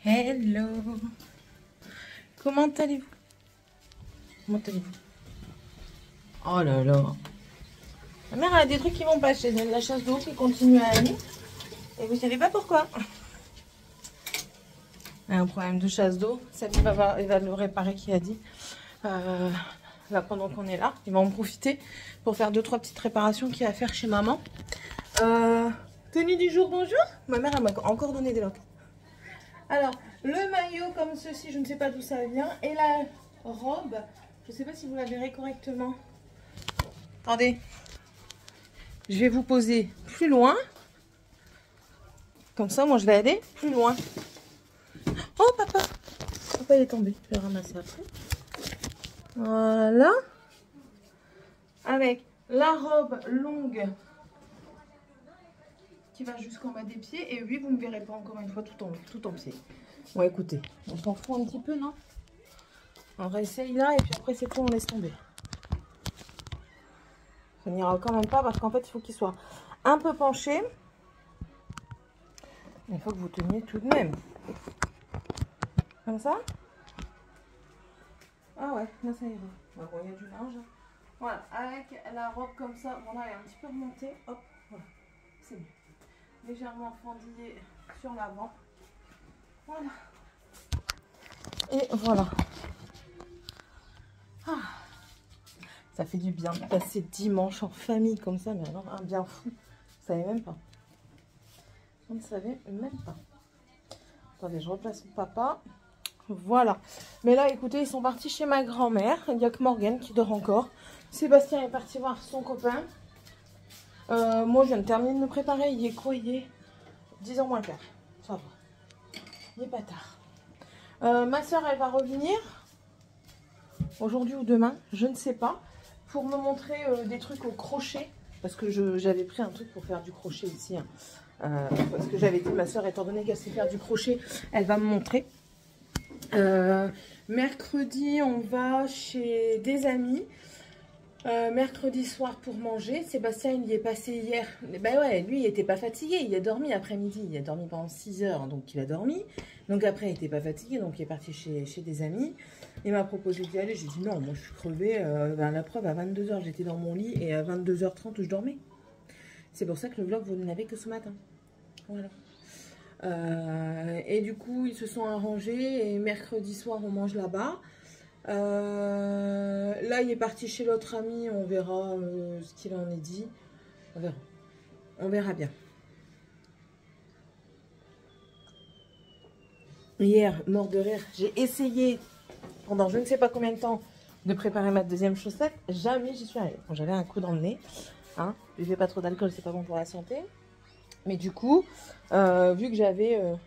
Hello. Comment allez-vous? Comment allez-vous? Oh là là. Ma mère a des trucs qui vont pas chez elle. La chasse d'eau qui continue à aller. Et vous savez pas pourquoi. Elle a un problème de chasse d'eau. Ça il va le réparer, qui a dit. Là, pendant qu'on est là, il va en profiter pour faire 2-3 petites réparations qu'il y a à faire chez maman. Tenue du jour, bonjour. Ma mère, elle m'a encore donné des loques. Alors, le maillot comme ceci, je ne sais pas d'où ça vient. Et la robe, je ne sais pas si vous la verrez correctement. Attendez. Je vais vous poser plus loin. Comme ça, moi, je vais aller plus loin. Oh, papa. Papa, il est tombé. Je vais le ramasser après. Voilà. Avec la robe longue qui va jusqu'en bas des pieds. Et oui, vous ne me verrez pas encore une fois tout en pied. Bon, écoutez, on s'en fout un petit peu, non? On réessaye là et puis après, c'est tout, on laisse tomber. Ça n'ira quand même pas parce qu'en fait, il faut qu'il soit un peu penché. Il faut que vous teniez tout de même. Comme ça. Ah ouais, là, ça ira. Bah bon, il y a du linge. Voilà, avec la robe comme ça. Bon, là, elle est un petit peu remontée. Hop, voilà. C'est mieux. Légèrement fendillé sur l'avant. Voilà. Et voilà. Ah, ça fait du bien de passer dimanche en famille comme ça, mais alors un bien fou. Vous savez même pas. On ne savait même pas. Attendez, je replace mon papa. Voilà. Mais là, écoutez, ils sont partis chez ma grand-mère. Il n'y a que Morgane qui dort encore. Sébastien est parti voir son copain. Moi, je viens de terminer de me préparer. Il est quoi? Il est 10h moins le quart. Ça va. Il n'est pas tard. Ma soeur, elle va revenir aujourd'hui ou demain, je ne sais pas, pour me montrer des trucs au crochet. Parce que j'avais pris un truc pour faire du crochet ici. Hein. Parce que j'avais dit, ma soeur, étant donné qu'elle sait faire du crochet, elle va me montrer. Mercredi, on va chez des amis. Mercredi soir pour manger. Sébastien, il y est passé hier. Ben ouais, lui, il n'était pas fatigué. Il a dormi après-midi. Il a dormi pendant 6 heures, donc il a dormi. Donc après, il n'était pas fatigué, donc il est parti chez des amis. Il m'a proposé d'y aller. J'ai dit non, moi je suis crevée. Ben, la preuve, à 22 h, j'étais dans mon lit et à 22h30, je dormais. C'est pour ça que le vlog, vous n'avez que ce matin. Voilà. Et du coup, ils se sont arrangés et mercredi soir, on mange là-bas. Là, il est parti chez l'autre ami. On verra ce qu'il en est dit. On verra. On verra bien. Hier, mort de rire, j'ai essayé pendant je ne sais pas combien de temps de préparer ma deuxième chaussette. Jamais j'y suis arrivée. Bon, j'avais un coup dans le nez. Hein. Je ne buvais pas trop d'alcool, c'est pas bon pour la santé. Mais du coup, vu que j'avais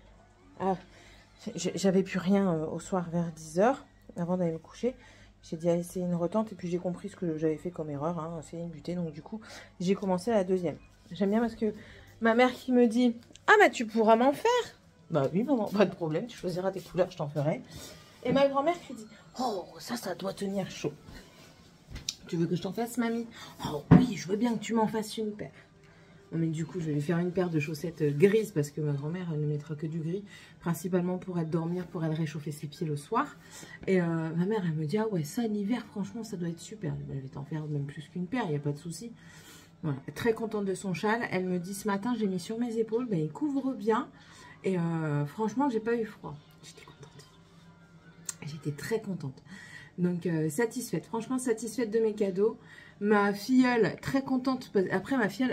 plus rien au soir vers 10 h, avant d'aller me coucher, j'ai dit allez, essayer une retente. Et puis j'ai compris ce que j'avais fait comme erreur, hein, essayer une butée. Donc du coup, j'ai commencé la deuxième. J'aime bien parce que ma mère qui me dit ah bah tu pourras m'en faire. Bah oui maman, pas de problème, tu choisiras tes couleurs, je t'en ferai. Et ma grand-mère qui dit oh ça doit tenir chaud. Tu veux que je t'en fasse mamie? Oh oui, je veux bien que tu m'en fasses une paire. Non, mais du coup, je vais lui faire une paire de chaussettes grises parce que ma grand-mère, elle ne mettra que du gris, principalement pour elle dormir, pour elle réchauffer ses pieds le soir. Et ma mère, elle me dit, ah ouais, ça, l'hiver, franchement, ça doit être super. Je vais t'en faire même plus qu'une paire, il n'y a pas de souci. Voilà, très contente de son châle. Elle me dit, ce matin, j'ai mis sur mes épaules, ben, il couvre bien. Et franchement, j'ai pas eu froid. J'étais contente. J'étais très contente. Donc, satisfaite. Franchement, satisfaite de mes cadeaux. Ma filleule, très contente. Après, ma filleule,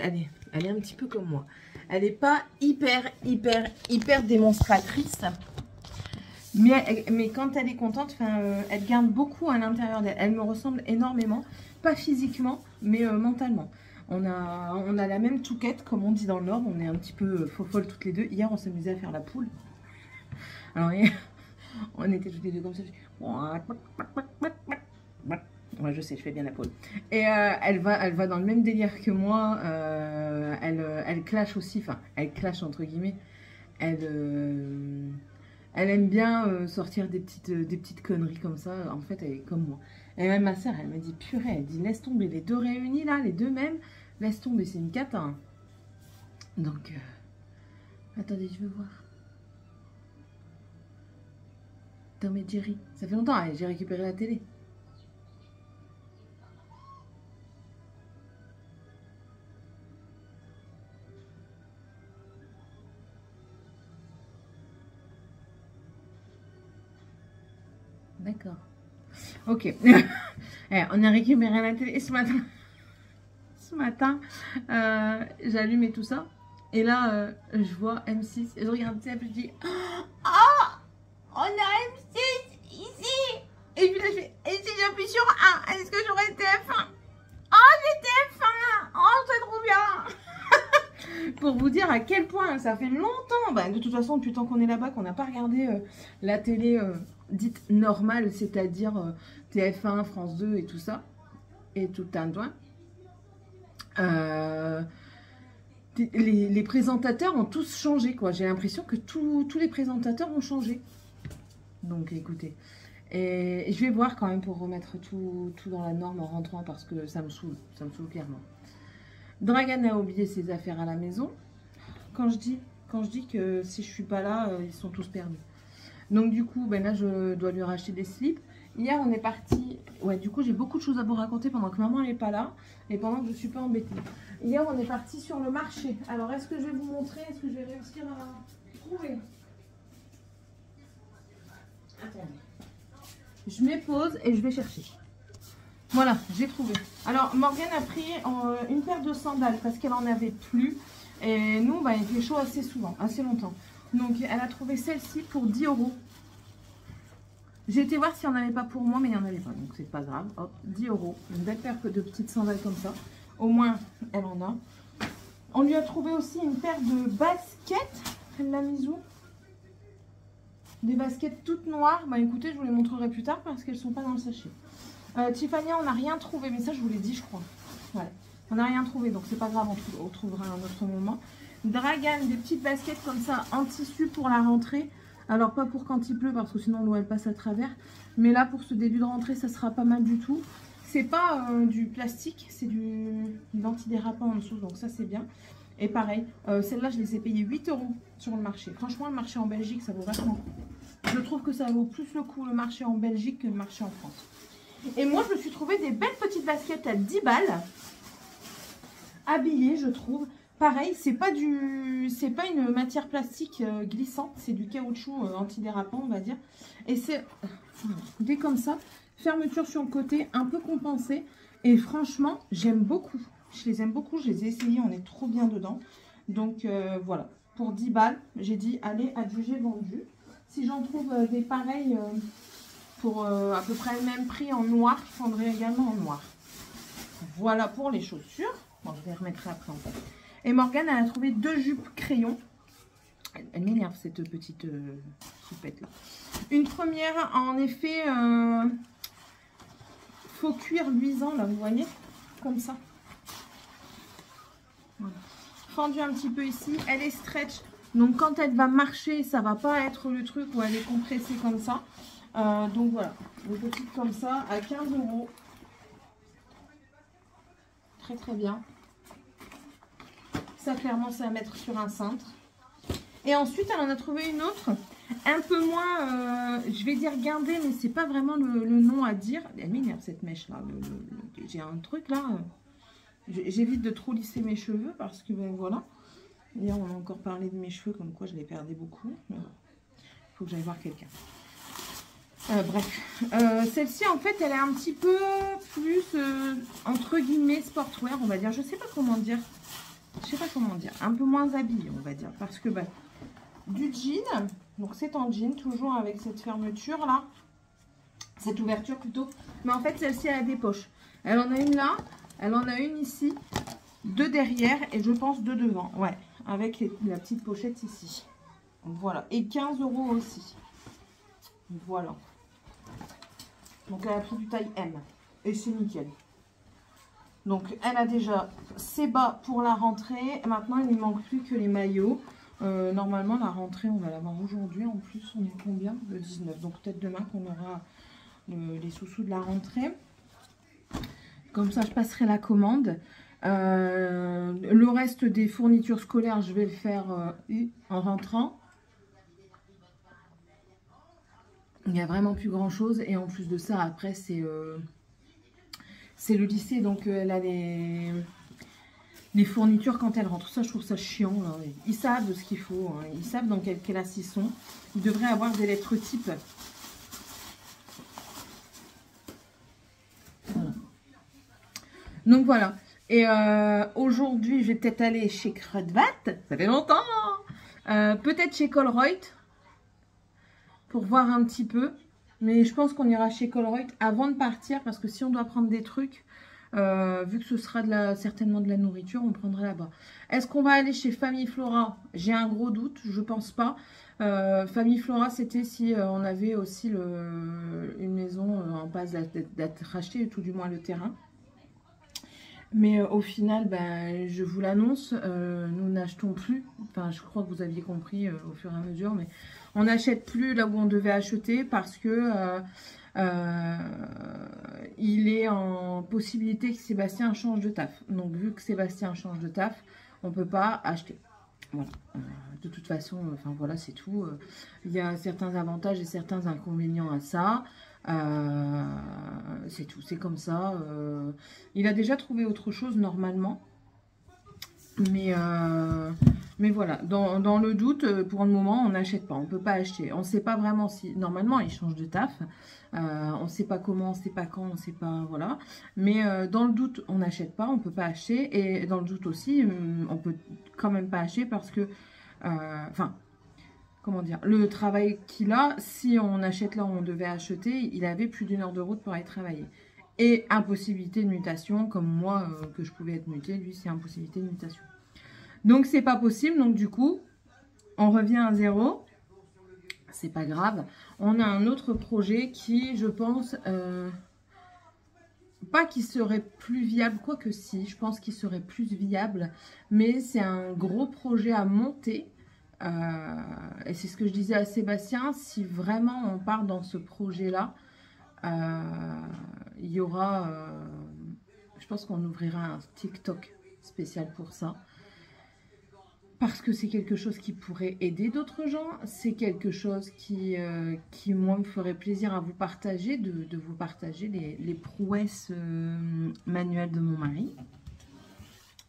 elle est un petit peu comme moi. Elle n'est pas hyper démonstratrice. Mais quand elle est contente, elle garde beaucoup à l'intérieur d'elle. Elle me ressemble énormément. Pas physiquement, mais mentalement. On a la même touquette, comme on dit dans le Nord. On est un petit peu folles toutes les deux. Hier, on s'amusait à faire la poule. Alors, on était toutes les deux comme ça. Ouais, je sais, je fais bien la poule. Et elle va dans le même délire que moi. Elle clash aussi. Enfin, elle clash entre guillemets. Elle aime bien sortir des petites conneries comme ça. En fait, elle est comme moi. Et même ma soeur, elle me dit purée. Elle dit laisse tomber les deux réunis là, les deux mêmes. Laisse tomber, c'est une cata. Hein. Donc, attendez, je veux voir. Tom et Jerry. Ça fait longtemps, allez, j'ai récupéré la télé. D'accord. Ok. Eh, on a récupéré la télé ce matin. Ce matin, j'allumais tout ça. Et là, je vois M6. Et je regarde ça et je dis, oh, on a M6 ici. Et puis là, je fais, et si j'appuie sur 1, est-ce que j'aurai TF1? Oh, j'ai TF1. Oh, c'est trop bien. Pour vous dire à quel point ça fait longtemps. Bah, de toute façon, depuis le temps qu'on est là-bas, qu'on n'a pas regardé la télé dite normale, c'est-à-dire TF1, France 2 et tout ça. Et tout un doigt. Les présentateurs ont tous changé, quoi. J'ai l'impression que tous les présentateurs ont changé. Donc, écoutez. Et je vais voir quand même pour remettre tout dans la norme en rentrant parce que ça me saoule. Ça me saoule clairement. Dragan a oublié ses affaires à la maison. Quand je dis que si je suis pas là, ils sont tous perdus. Donc, du coup, ben là, je dois lui racheter des slips. Hier, on est parti. Ouais, du coup, j'ai beaucoup de choses à vous raconter pendant que maman n'est pas là et pendant que je ne suis pas embêtée. Hier, on est parti sur le marché. Alors, est-ce que je vais vous montrer? Est-ce que je vais réussir à trouver? Attendez. Je mets pause et je vais chercher. Voilà, j'ai trouvé. Alors, Morgane a pris une paire de sandales parce qu'elle en avait plus. Et nous, bah, il fait chaud assez souvent, assez longtemps. Donc, elle a trouvé celle-ci pour 10 €. J'ai été voir s'il n'y en avait pas pour moi, mais il n'y en avait pas. Donc, c'est pas grave. Hop, 10 €. Une belle paire de petites sandales comme ça. Au moins, elle en a. On lui a trouvé aussi une paire de baskets. Elle l'a mise où? Des baskets toutes noires. Bah, écoutez, je vous les montrerai plus tard parce qu'elles ne sont pas dans le sachet. Tiffany, on n'a rien trouvé. Mais ça, je vous l'ai dit, je crois. Ouais. On n'a rien trouvé. Donc, c'est pas grave. On trouvera un autre moment. Dragan, des petites baskets comme ça en tissu pour la rentrée. Alors, pas pour quand il pleut, parce que sinon l'eau elle passe à travers. Mais là, pour ce début de rentrée, ça sera pas mal du tout. C'est pas du plastique, c'est de l'antidérapant en dessous. Donc ça, c'est bien. Et pareil, celle-là, je les ai payées 8 € sur le marché. Franchement, le marché en Belgique, ça vaut vachement. Je trouve que ça vaut plus le coup, le marché en Belgique, que le marché en France. Et moi, je me suis trouvé des belles petites baskets à 10 balles. Habillées, je trouve. Pareil, c'est pas une matière plastique glissante, c'est du caoutchouc antidérapant, on va dire. Et c'est des comme ça, fermeture sur le côté, un peu compensée. Et franchement, j'aime beaucoup. Je les aime beaucoup, je les ai essayées, on est trop bien dedans. Donc voilà, pour 10 balles, j'ai dit allez, adjugé vendu. Si j'en trouve des pareils pour à peu près le même prix en noir, je prendrai également en noir. Voilà pour les chaussures. Bon, je les remettrai après en fait. Et Morgane, elle a trouvé 2 jupes crayons. Elle m'énerve cette petite soupette là. Une première en effet faux cuir luisant là, vous voyez, comme ça. Voilà. Fendue un petit peu ici. Elle est stretch. Donc quand elle va marcher, ça va pas être le truc où elle est compressée comme ça. Donc voilà, une petite comme ça à 15 €. Très très bien. Ça, clairement, c'est à mettre sur un cintre. Et ensuite, elle en a trouvé une autre, un peu moins, je vais dire guindée, mais c'est pas vraiment le nom à dire. Elle m'énerve cette mèche-là. J'ai un truc là. J'évite de trop lisser mes cheveux parce que, ben voilà. Hier, on a encore parlé de mes cheveux, comme quoi je les perdais beaucoup. Il faut que j'aille voir quelqu'un. Bref. Celle-ci, en fait, elle est un petit peu plus, entre guillemets, sportwear, on va dire. Je sais pas comment dire. Je sais pas comment dire, un peu moins habillée, on va dire, parce que bah, du jean, donc c'est en jean, toujours avec cette fermeture là, cette ouverture plutôt, mais en fait celle-ci elle a des poches. Elle en a une là, elle en a une ici, 2 derrière et je pense 2 devant, ouais, avec la petite pochette ici. Voilà, et 15 € aussi. Voilà. Donc elle a pris du taille M et c'est nickel. Donc, elle a déjà ses bas pour la rentrée. Maintenant, il ne manque plus que les maillots. Normalement, la rentrée, on va l'avoir aujourd'hui. En plus, on est combien? Le 19. Donc, peut-être demain qu'on aura les sous-sous de la rentrée. Comme ça, je passerai la commande. Le reste des fournitures scolaires, je vais le faire en rentrant. Il n'y a vraiment plus grand chose. Et en plus de ça, après, c'est le lycée. Donc, elle a les fournitures quand elle rentre. Ça, je trouve ça chiant. Là. Ils savent ce qu'il faut. Hein. Ils savent dans quelle classe ils sont. Ils devraient avoir des lettres types. Voilà. Donc, voilà. Et aujourd'hui, je vais peut-être aller chez Kruidvat. Ça fait longtemps. Peut-être chez Colruyt. Pour voir un petit peu. Mais je pense qu'on ira chez Colruyt avant de partir. Parce que si on doit prendre des trucs, vu que ce sera certainement de la nourriture, on prendra là-bas. Est-ce qu'on va aller chez Famille Flora? J'ai un gros doute. Je pense pas. Famille Flora, c'était si on avait aussi une maison en passe d'être rachetée, tout du moins le terrain. Mais au final, ben, je vous l'annonce, nous n'achetons plus. Enfin, je crois que vous aviez compris au fur et à mesure, mais on n'achète plus là où on devait acheter parce que il est en possibilité que Sébastien change de taf. Donc, vu que Sébastien change de taf, on ne peut pas acheter. Voilà. De toute façon, enfin voilà, c'est tout. Il y a certains avantages et certains inconvénients à ça. C'est tout, c'est comme ça. Il a déjà trouvé autre chose normalement. Mais voilà, dans le doute, pour le moment, on n'achète pas. On ne peut pas acheter. On ne sait pas vraiment si... Normalement, il change de taf. On ne sait pas comment, on ne sait pas quand, on ne sait pas... Voilà. Mais dans le doute, on n'achète pas. On ne peut pas acheter. Et dans le doute aussi, on peut quand même pas acheter parce que... Enfin... Comment dire, le travail qu'il a, si on achète là où on devait acheter, il avait plus d'1 heure de route pour aller travailler. Et impossibilité de mutation, comme moi, que je pouvais être mutée, lui, c'est impossibilité de mutation. Donc, c'est pas possible. Donc, du coup, on revient à zéro. C'est pas grave. On a un autre projet qui, je pense, pas qu'il serait plus viable, quoique si, je pense qu'il serait plus viable. Mais c'est un gros projet à monter. Et c'est ce que je disais à Sébastien, si vraiment on part dans ce projet-là, il y aura, je pense qu'on ouvrira un TikTok spécial pour ça. Parce que c'est quelque chose qui pourrait aider d'autres gens. C'est quelque chose qui moi, me ferait plaisir à vous partager, de vous partager les prouesses manuelles de mon mari.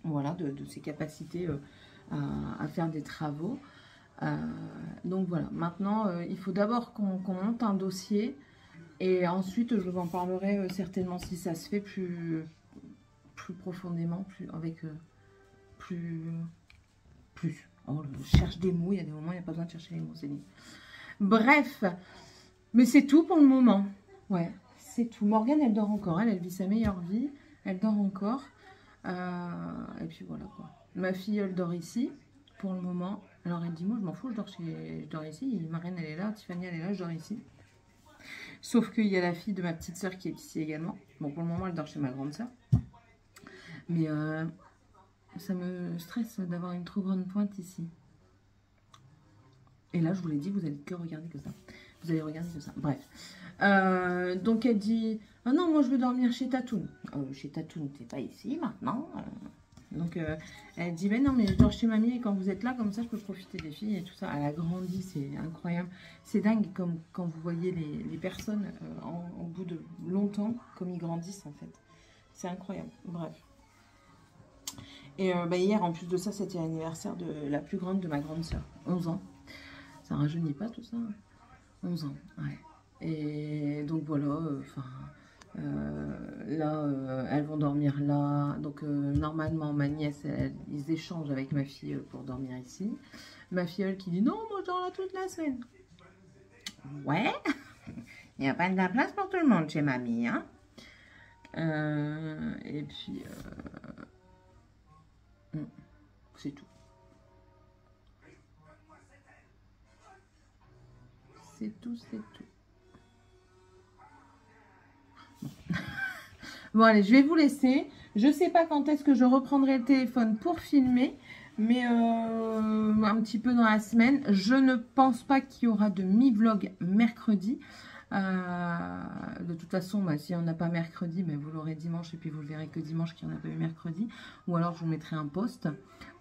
Voilà, de ses capacités à faire des travaux. Donc voilà, maintenant il faut d'abord qu'on monte un dossier et ensuite je vous en parlerai certainement si ça se fait plus profondément, avec plus. Oh, je cherche des mots, il y a des moments il n'y a pas besoin de chercher les mots, c'est dit. Bref, mais c'est tout pour le moment. Ouais, c'est tout. Morgane, elle dort encore, elle vit sa meilleure vie, elle dort encore. Et puis voilà quoi. Ma fille, elle dort ici pour le moment. Alors elle dit, moi je m'en fous, je dors ici. Marine elle est là, Tiffany elle est là, je dors ici. Sauf qu'il y a la fille de ma petite soeur qui est ici également. Bon, pour le moment elle dort chez ma grande soeur. Mais ça me stresse d'avoir une trop grande pointe ici. Et là je vous l'ai dit, vous allez que regarder que ça. Vous allez regarder que ça. Bref. Donc elle dit, ah non, moi je veux dormir chez Tatoune. Chez Tatoune, t'es pas ici maintenant. Donc, elle dit, mais non, mais je dors chez mamie et quand vous êtes là, comme ça, je peux profiter des filles et tout ça. Elle a grandi, c'est incroyable. C'est dingue comme quand vous voyez les personnes au bout de longtemps, comme ils grandissent en fait. C'est incroyable. Bref. Et hier, en plus de ça, c'était l'anniversaire de la plus grande de ma grande soeur. 11 ans. Ça rajeunit pas tout ça. 11 ans, ouais. Et donc voilà, là, elles vont dormir là. Donc, normalement, ma nièce, ils échangent avec ma fille pour dormir ici. Ma filleule qui dit, non, moi, je dors là toute la semaine. Ouais, il n'y a pas de la place pour tout le monde chez mamie, hein. Et puis, c'est tout. C'est tout, c'est tout. Bon, allez, je vais vous laisser. Je ne sais pas quand est-ce que je reprendrai le téléphone pour filmer, mais un petit peu dans la semaine. Je ne pense pas qu'il y aura de mi-vlog mercredi. De toute façon, bah, s'il n'y en a pas mercredi, bah, vous l'aurez dimanche et puis vous le verrez que dimanche qu'il n'y en a pas eu mercredi. Ou alors je vous mettrai un post.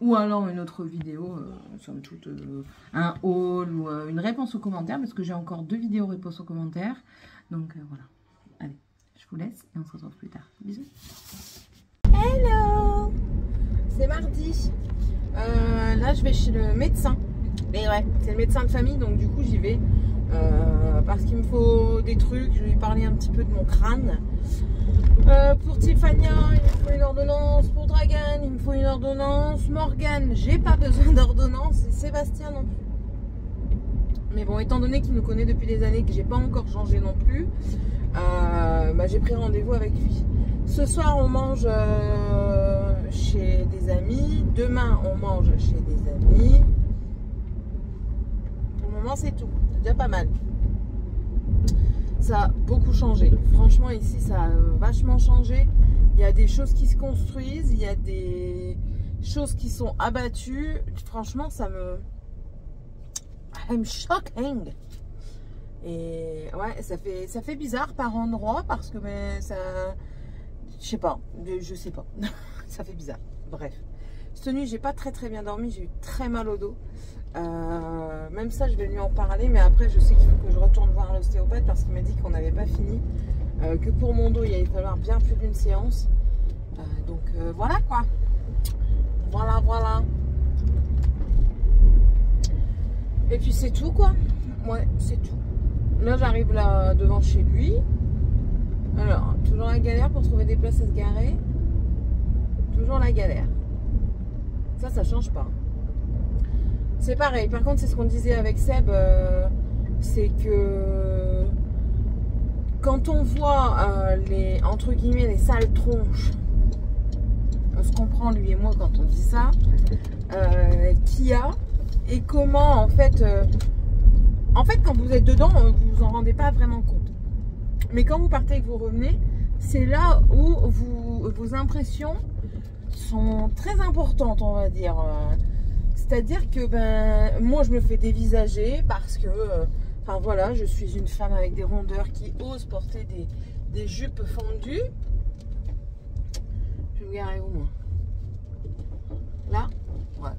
Ou alors une autre vidéo, somme toute, un haul ou une réponse aux commentaires. Parce que j'ai encore 2 vidéos réponses aux commentaires. Donc voilà. Allez, je vous laisse et on se retrouve plus tard. Bisous. Hello! C'est mardi. Là, je vais chez le médecin. Mais ouais, c'est le médecin de famille, donc du coup, j'y vais. Parce qu'il me faut des trucs. Je vais lui parler un petit peu de mon crâne. Pour Tiffania, il me faut une ordonnance. Pour Dragan, il me faut une ordonnance. Morgane, j'ai pas besoin d'ordonnance. Et Sébastien non plus. Mais bon, étant donné qu'il nous connaît depuis des années, que j'ai pas encore changé non plus, bah, j'ai pris rendez-vous avec lui. Ce soir, on mange chez des amis. Demain, on mange chez des amis. Pour le moment, c'est tout. C'est déjà pas mal. Ça a beaucoup changé. Franchement, ici, ça a vachement changé. Il y a des choses qui se construisent. Il y a des choses qui sont abattues. Franchement, ça me... I'm shocking. Et ouais, ça fait bizarre par endroit parce que mais ça... Je sais pas. Ça fait bizarre. Bref. Cette nuit, j'ai pas très bien dormi. J'ai eu très mal au dos. Même ça, je vais lui en parler. Mais après, je sais qu'il faut que je retourne voir l'ostéopathe parce qu'il m'a dit qu'on n'avait pas fini. Que pour mon dos, il allait falloir bien plus d'une séance. Donc voilà quoi. Voilà. Et puis c'est tout quoi. Ouais, c'est tout. Là, j'arrive là devant chez lui. Alors, toujours la galère pour trouver des places à se garer. Toujours la galère. Ça change pas. C'est pareil. Par contre, c'est ce qu'on disait avec Seb. C'est que quand on voit les, entre guillemets, les sales tronches, on se comprend lui et moi quand on dit ça, qu'il y a et comment en fait, quand vous êtes dedans, vous vous en rendez pas vraiment compte. Mais quand vous partez et que vous revenez, c'est là où vos impressions sont très importantes, on va dire. C'est-à-dire que ben moi je me fais dévisager parce que enfin voilà, je suis une femme avec des rondeurs qui ose porter des jupes fendues. Je vais me garer où moi? Là? Ouais.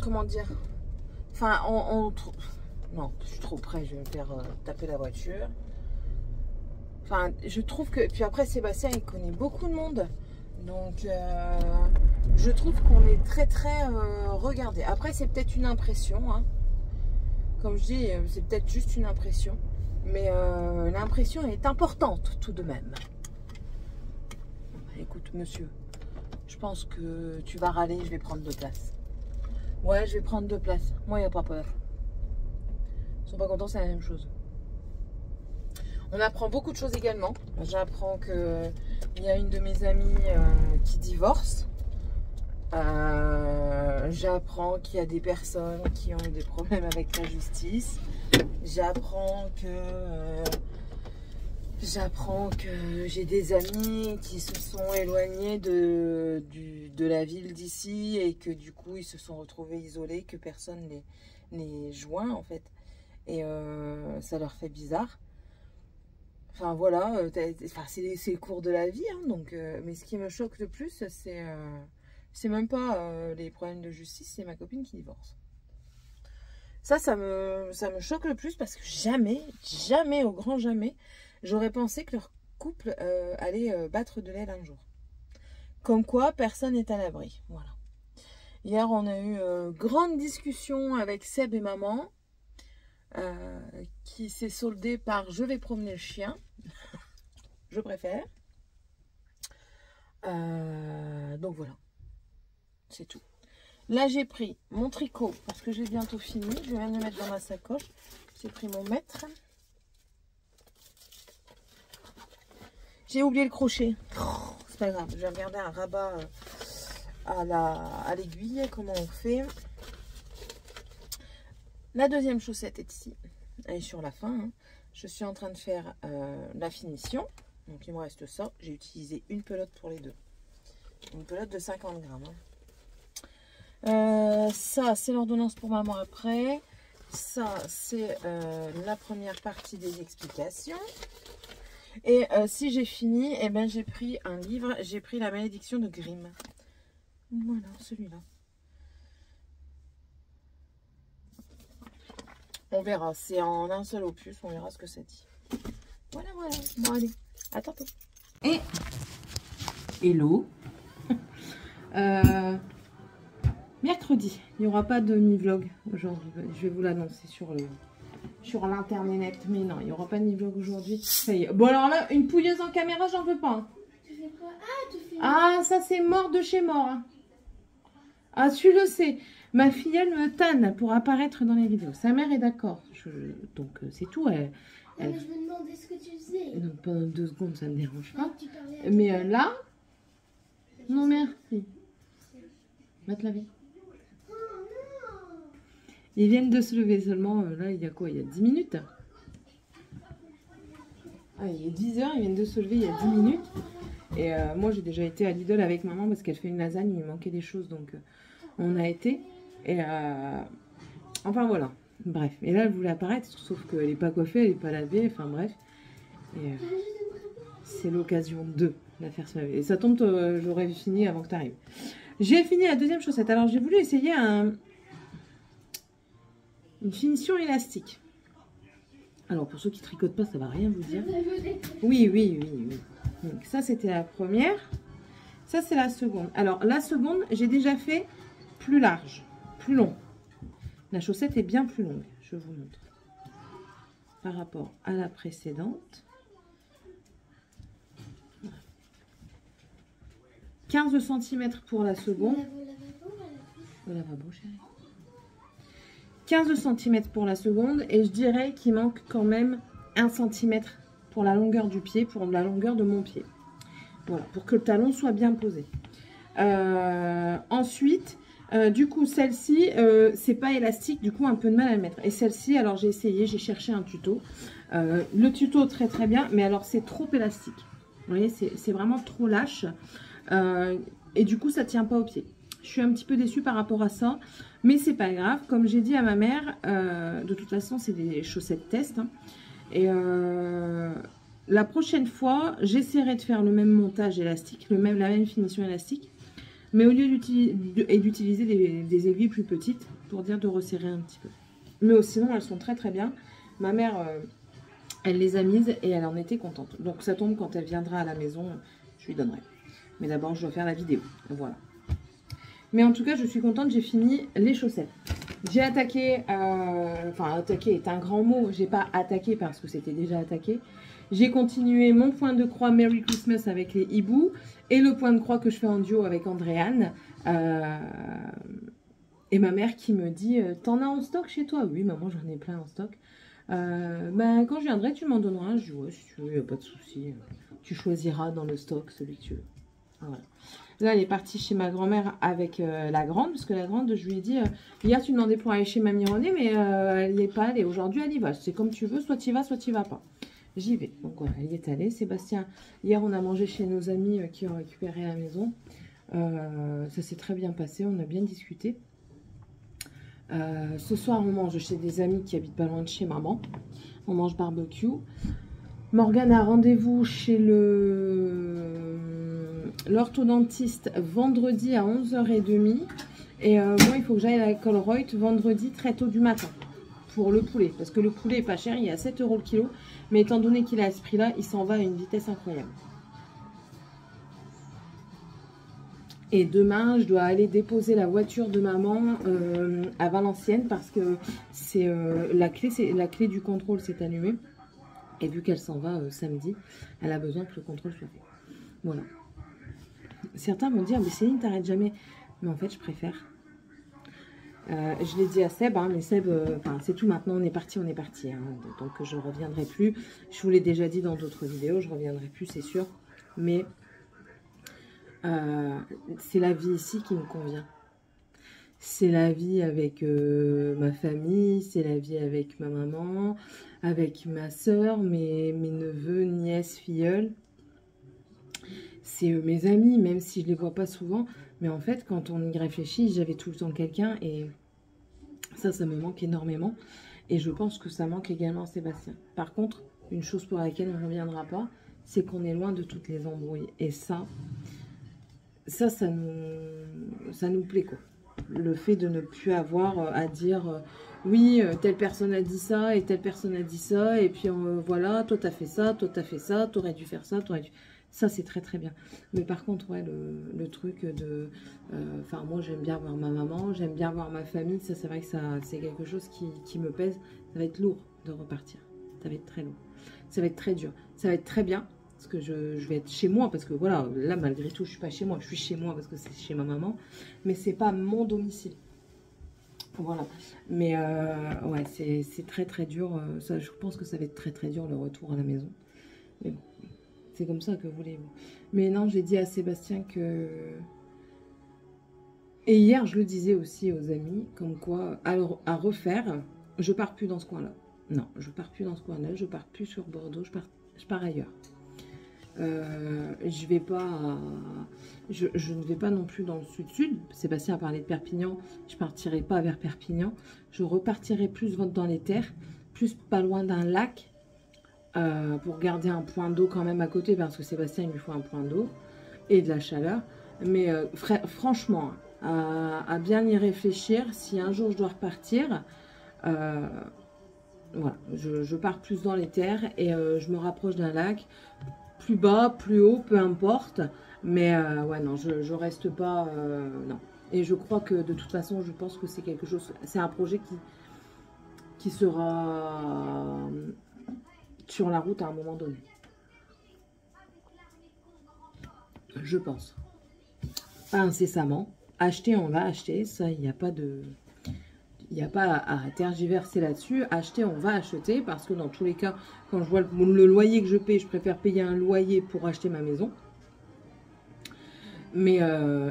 Comment dire? Enfin, non, je suis trop près, je vais me faire taper la voiture. Enfin, je trouve que... Puis après, Sébastien, il connaît beaucoup de monde. Donc, je trouve qu'on est très regardé. Après, c'est peut-être une impression. Hein. Comme je dis, c'est peut-être juste une impression. Mais l'impression est importante tout de même. Écoute, monsieur, je pense que tu vas râler, je vais prendre 2 places. Ouais, je vais prendre 2 places. Moi, il n'y a pas peur. Ils sont pas contents, c'est la même chose. On apprend beaucoup de choses également. J'apprends qu'il y a une de mes amies qui divorce. J'apprends qu'il y a des personnes qui ont eu des problèmes avec la justice. J'apprends que j'ai des amis qui se sont éloignés de la ville d'ici et que du coup ils se sont retrouvés isolés, que personne les joint en fait. Et ça leur fait bizarre. Enfin voilà, c'est le cours de la vie. Hein, donc, mais ce qui me choque le plus, c'est même pas les problèmes de justice, c'est ma copine qui divorce. Ça me choque le plus parce que jamais, au grand jamais, j'aurais pensé que leur couple allait battre de l'aile un jour. Comme quoi, personne n'est à l'abri. Voilà. Hier, on a eu grande discussion avec Seb et maman. Qui s'est soldée par je vais promener le chien. Je préfère. Donc voilà. C'est tout. Là, j'ai pris mon tricot parce que j'ai bientôt fini. Je viens de le mettre dans ma sacoche. J'ai pris mon mètre. J'ai oublié le crochet. Oh, c'est pas grave. Je vais regarder un rabat à l'aiguille. Comment on fait? La deuxième chaussette est ici. Elle est sur la fin. Hein. Je suis en train de faire la finition. Donc il me reste ça. J'ai utilisé une pelote pour les deux. Une pelote de 50 grammes. Hein. Ça, c'est l'ordonnance pour maman après. ça, c'est la première partie des explications. Et si j'ai fini, eh ben, j'ai pris un livre. J'ai pris La Malédiction de Grimm. Voilà, celui-là. On verra. C'est en un seul opus. On verra ce que ça dit. Voilà, voilà. Bon, allez. À tantôt. Et hello. Mercredi, il n'y aura pas de mi-vlog aujourd'hui. Je vais vous l'annoncer sur l'internet. Mais non, il n'y aura pas de mi-vlog aujourd'hui. Ça y est. Bon, alors là, une pouilleuse en caméra, j'en veux pas. Hein. Tu fais quoi? Ah, tu fais... Ah, ça c'est mort de chez mort. Hein. Ah, tu le sais. Ma filleule me tanne pour apparaître dans les vidéos. Sa mère est d'accord. Donc, c'est tout. Non, mais je me demandais ce que tu faisais. Donc, pendant 2 secondes, ça ne me dérange pas. Ah, tu parlais à Mais là, non merci. Va te laver. Oh, non. Ils viennent de se lever seulement. Là, il y a quoi? Il y a 10 minutes. Ah, il est 10 h. Ils viennent de se lever il y a 10 minutes. Et moi, j'ai déjà été à Lidl avec maman parce qu'elle fait une lasagne. Il manquait des choses. Donc, on a été. Et enfin, voilà. Bref. Et là, elle voulait apparaître. Sauf qu'elle n'est pas coiffée. Elle n'est pas lavée. Enfin, bref. Et c'est l'occasion de la faire se laver. Et ça tombe, j'aurais fini avant que tu arrives. J'ai fini la deuxième chaussette. Alors, j'ai voulu essayer une finition élastique. Alors, pour ceux qui tricotent pas, ça va rien vous dire. Oui, oui, oui, oui. Donc, ça, c'était la première. Ça, c'est la seconde. Alors, la seconde, j'ai déjà fait plus large, plus long. La chaussette est bien plus longue. Je vous montre. Par rapport à la précédente. 15 cm pour la seconde. Au lavabo, chérie. 15 cm pour la seconde. Et je dirais qu'il manque quand même 1 cm pour la longueur du pied, pour la longueur de mon pied. Voilà, pour que le talon soit bien posé. Ensuite, du coup, celle-ci, c'est pas élastique, du coup, un peu de mal à le mettre. Et celle-ci, alors j'ai essayé, j'ai cherché un tuto. Le tuto, très très bien, mais alors c'est trop élastique. Vous voyez, c'est vraiment trop lâche. Et du coup, ça tient pas au pied. Je suis un petit peu déçue par rapport à ça, mais c'est pas grave. Comme j'ai dit à ma mère, de toute façon, c'est des chaussettes test. Hein, et la prochaine fois, j'essaierai de faire le même montage élastique, la même finition élastique, mais au lieu d'utiliser des aiguilles plus petites, pour dire de resserrer un petit peu. Mais sinon, elles sont très très bien. Ma mère, elle les a mises et elle en était contente. Donc ça tombe, quand elle viendra à la maison, je lui donnerai. Mais d'abord, je dois faire la vidéo. Voilà. Mais en tout cas, je suis contente, j'ai fini les chaussettes. J'ai attaqué, enfin attaqué est un grand mot, j'ai pas attaqué parce que c'était déjà attaqué. J'ai continué mon point de croix Merry Christmas avec les hiboux et le point de croix que je fais en duo avec Andréane. Et ma mère qui me dit, t'en as en stock chez toi? Oui maman, j'en ai plein en stock. Ben, quand je viendrai, tu m'en donneras un. Je dis ouais, si tu veux, il n'y a pas de souci. Tu choisiras dans le stock celui que tu veux. Voilà. Là, elle est partie chez ma grand-mère avec la grande, parce que la grande, je lui ai dit, hier tu demandais pour aller chez Mamie Renée, mais elle n'y est pas allée. Aujourd'hui, elle y va. C'est comme tu veux, soit tu y vas, soit tu y vas pas. J'y vais. Donc voilà, elle y est allée. Sébastien, hier, on a mangé chez nos amis qui ont récupéré la maison. Ça s'est très bien passé, on a bien discuté. Ce soir, on mange chez des amis qui habitent pas loin de chez maman. On mange barbecue. Morgane a rendez-vous chez l'orthodontiste vendredi à 11h30. Et moi, il faut que j'aille à la Colruyt vendredi très tôt du matin pour le poulet. Parce que le poulet est pas cher, il est à 7 € le kilo. Mais étant donné qu'il est à ce prix-là, il s'en va à une vitesse incroyable. Et demain, je dois aller déposer la voiture de maman à Valenciennes parce que c'est la clé du contrôle s'est allumée. Et vu qu'elle s'en va samedi, elle a besoin que le contrôle soit fait. Voilà. Certains vont dire, mais Céline, t'arrêtes jamais. Mais en fait, je préfère. Je l'ai dit à Seb, hein, mais Seb, c'est tout maintenant, on est parti. Hein, donc, je ne reviendrai plus. Je vous l'ai déjà dit dans d'autres vidéos, je ne reviendrai plus, c'est sûr. Mais c'est la vie ici qui me convient. C'est la vie avec ma famille, c'est la vie avec ma maman, avec ma soeur, mes neveux, nièces, filleuls. C'est mes amis, même si je les vois pas souvent. Mais en fait, quand on y réfléchit, j'avais tout le temps quelqu'un et Ça me manque énormément. Et je pense que ça manque également à Sébastien. Par contre, une chose pour laquelle on ne reviendra pas, c'est qu'on est loin de toutes les embrouilles. Et ça nous plaît, quoi. Le fait de ne plus avoir à dire oui, telle personne a dit ça et telle personne a dit ça. Et puis voilà, toi t'as fait ça, toi t'as fait ça, t'aurais dû faire ça, t'aurais dû... Ça, c'est très très bien. Mais par contre, ouais, le truc de... Enfin, moi, j'aime bien voir ma maman, j'aime bien voir ma famille. Ça, c'est vrai que c'est quelque chose qui me pèse. Ça va être lourd de repartir. Ça va être très lourd. Ça va être très dur. Ça va être très bien. Parce que je vais être chez moi. Parce que voilà, là, malgré tout, je suis pas chez moi. Je suis chez moi parce que c'est chez ma maman. Mais c'est pas mon domicile. Voilà. Mais ouais, c'est très très dur. Ça, je pense que ça va être très très dur le retour à la maison. Mais bon. C'est comme ça que voulez-vous. Mais non, j'ai dit à Sébastien que... Et hier, je le disais aussi aux amis, comme quoi, à refaire, je pars plus dans ce coin-là. Non, je pars plus dans ce coin-là, je pars plus sur Bordeaux, je pars ailleurs. Je vais pas... Je ne vais pas non plus dans le sud-sud. Sébastien a parlé de Perpignan, je partirai pas vers Perpignan. Je repartirai plus dans les terres, plus pas loin d'un lac. Pour garder un point d'eau quand même à côté, parce que Sébastien il lui faut un point d'eau et de la chaleur. Mais franchement, à bien y réfléchir, si un jour je dois repartir, voilà, je pars plus dans les terres et je me rapproche d'un lac, plus bas, plus haut, peu importe. Mais ouais, non, je reste pas, non. Et je crois que de toute façon, je pense que c'est quelque chose, c'est un projet qui sera sur la route à un moment donné. Je pense. Pas incessamment. Acheter, on va acheter. Ça, il n'y a pas de... Il n'y a pas à tergiverser là-dessus. Acheter, on va acheter. Parce que dans tous les cas, quand je vois le loyer que je paye, je préfère payer un loyer pour acheter ma maison. Mais,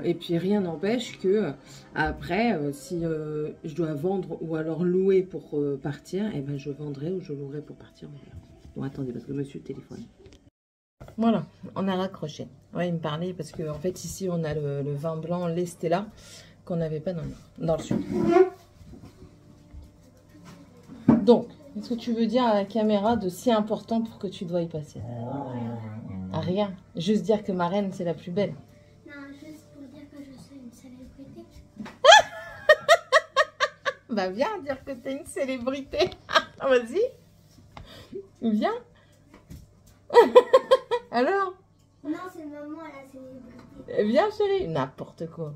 et puis rien n'empêche que après, si je dois vendre ou alors louer pour partir, eh ben, je vendrai ou je louerai pour partir. Bon, attendez, parce que monsieur téléphone. Voilà, on a raccroché. Ouais, il me parlait parce que en fait, ici, on a le vin blanc, l'Estella, qu'on n'avait pas dans le sud. Donc, qu'est-ce que tu veux dire à la caméra de si important pour que tu dois y passer? Ah, rien. Juste dire que ma reine, c'est la plus belle. Non, juste pour dire que je suis une célébrité. Bah, viens dire que t'es une célébrité. Vas-y. Viens. Alors? Non, c'est maman la célébrité. Viens, chérie. N'importe quoi.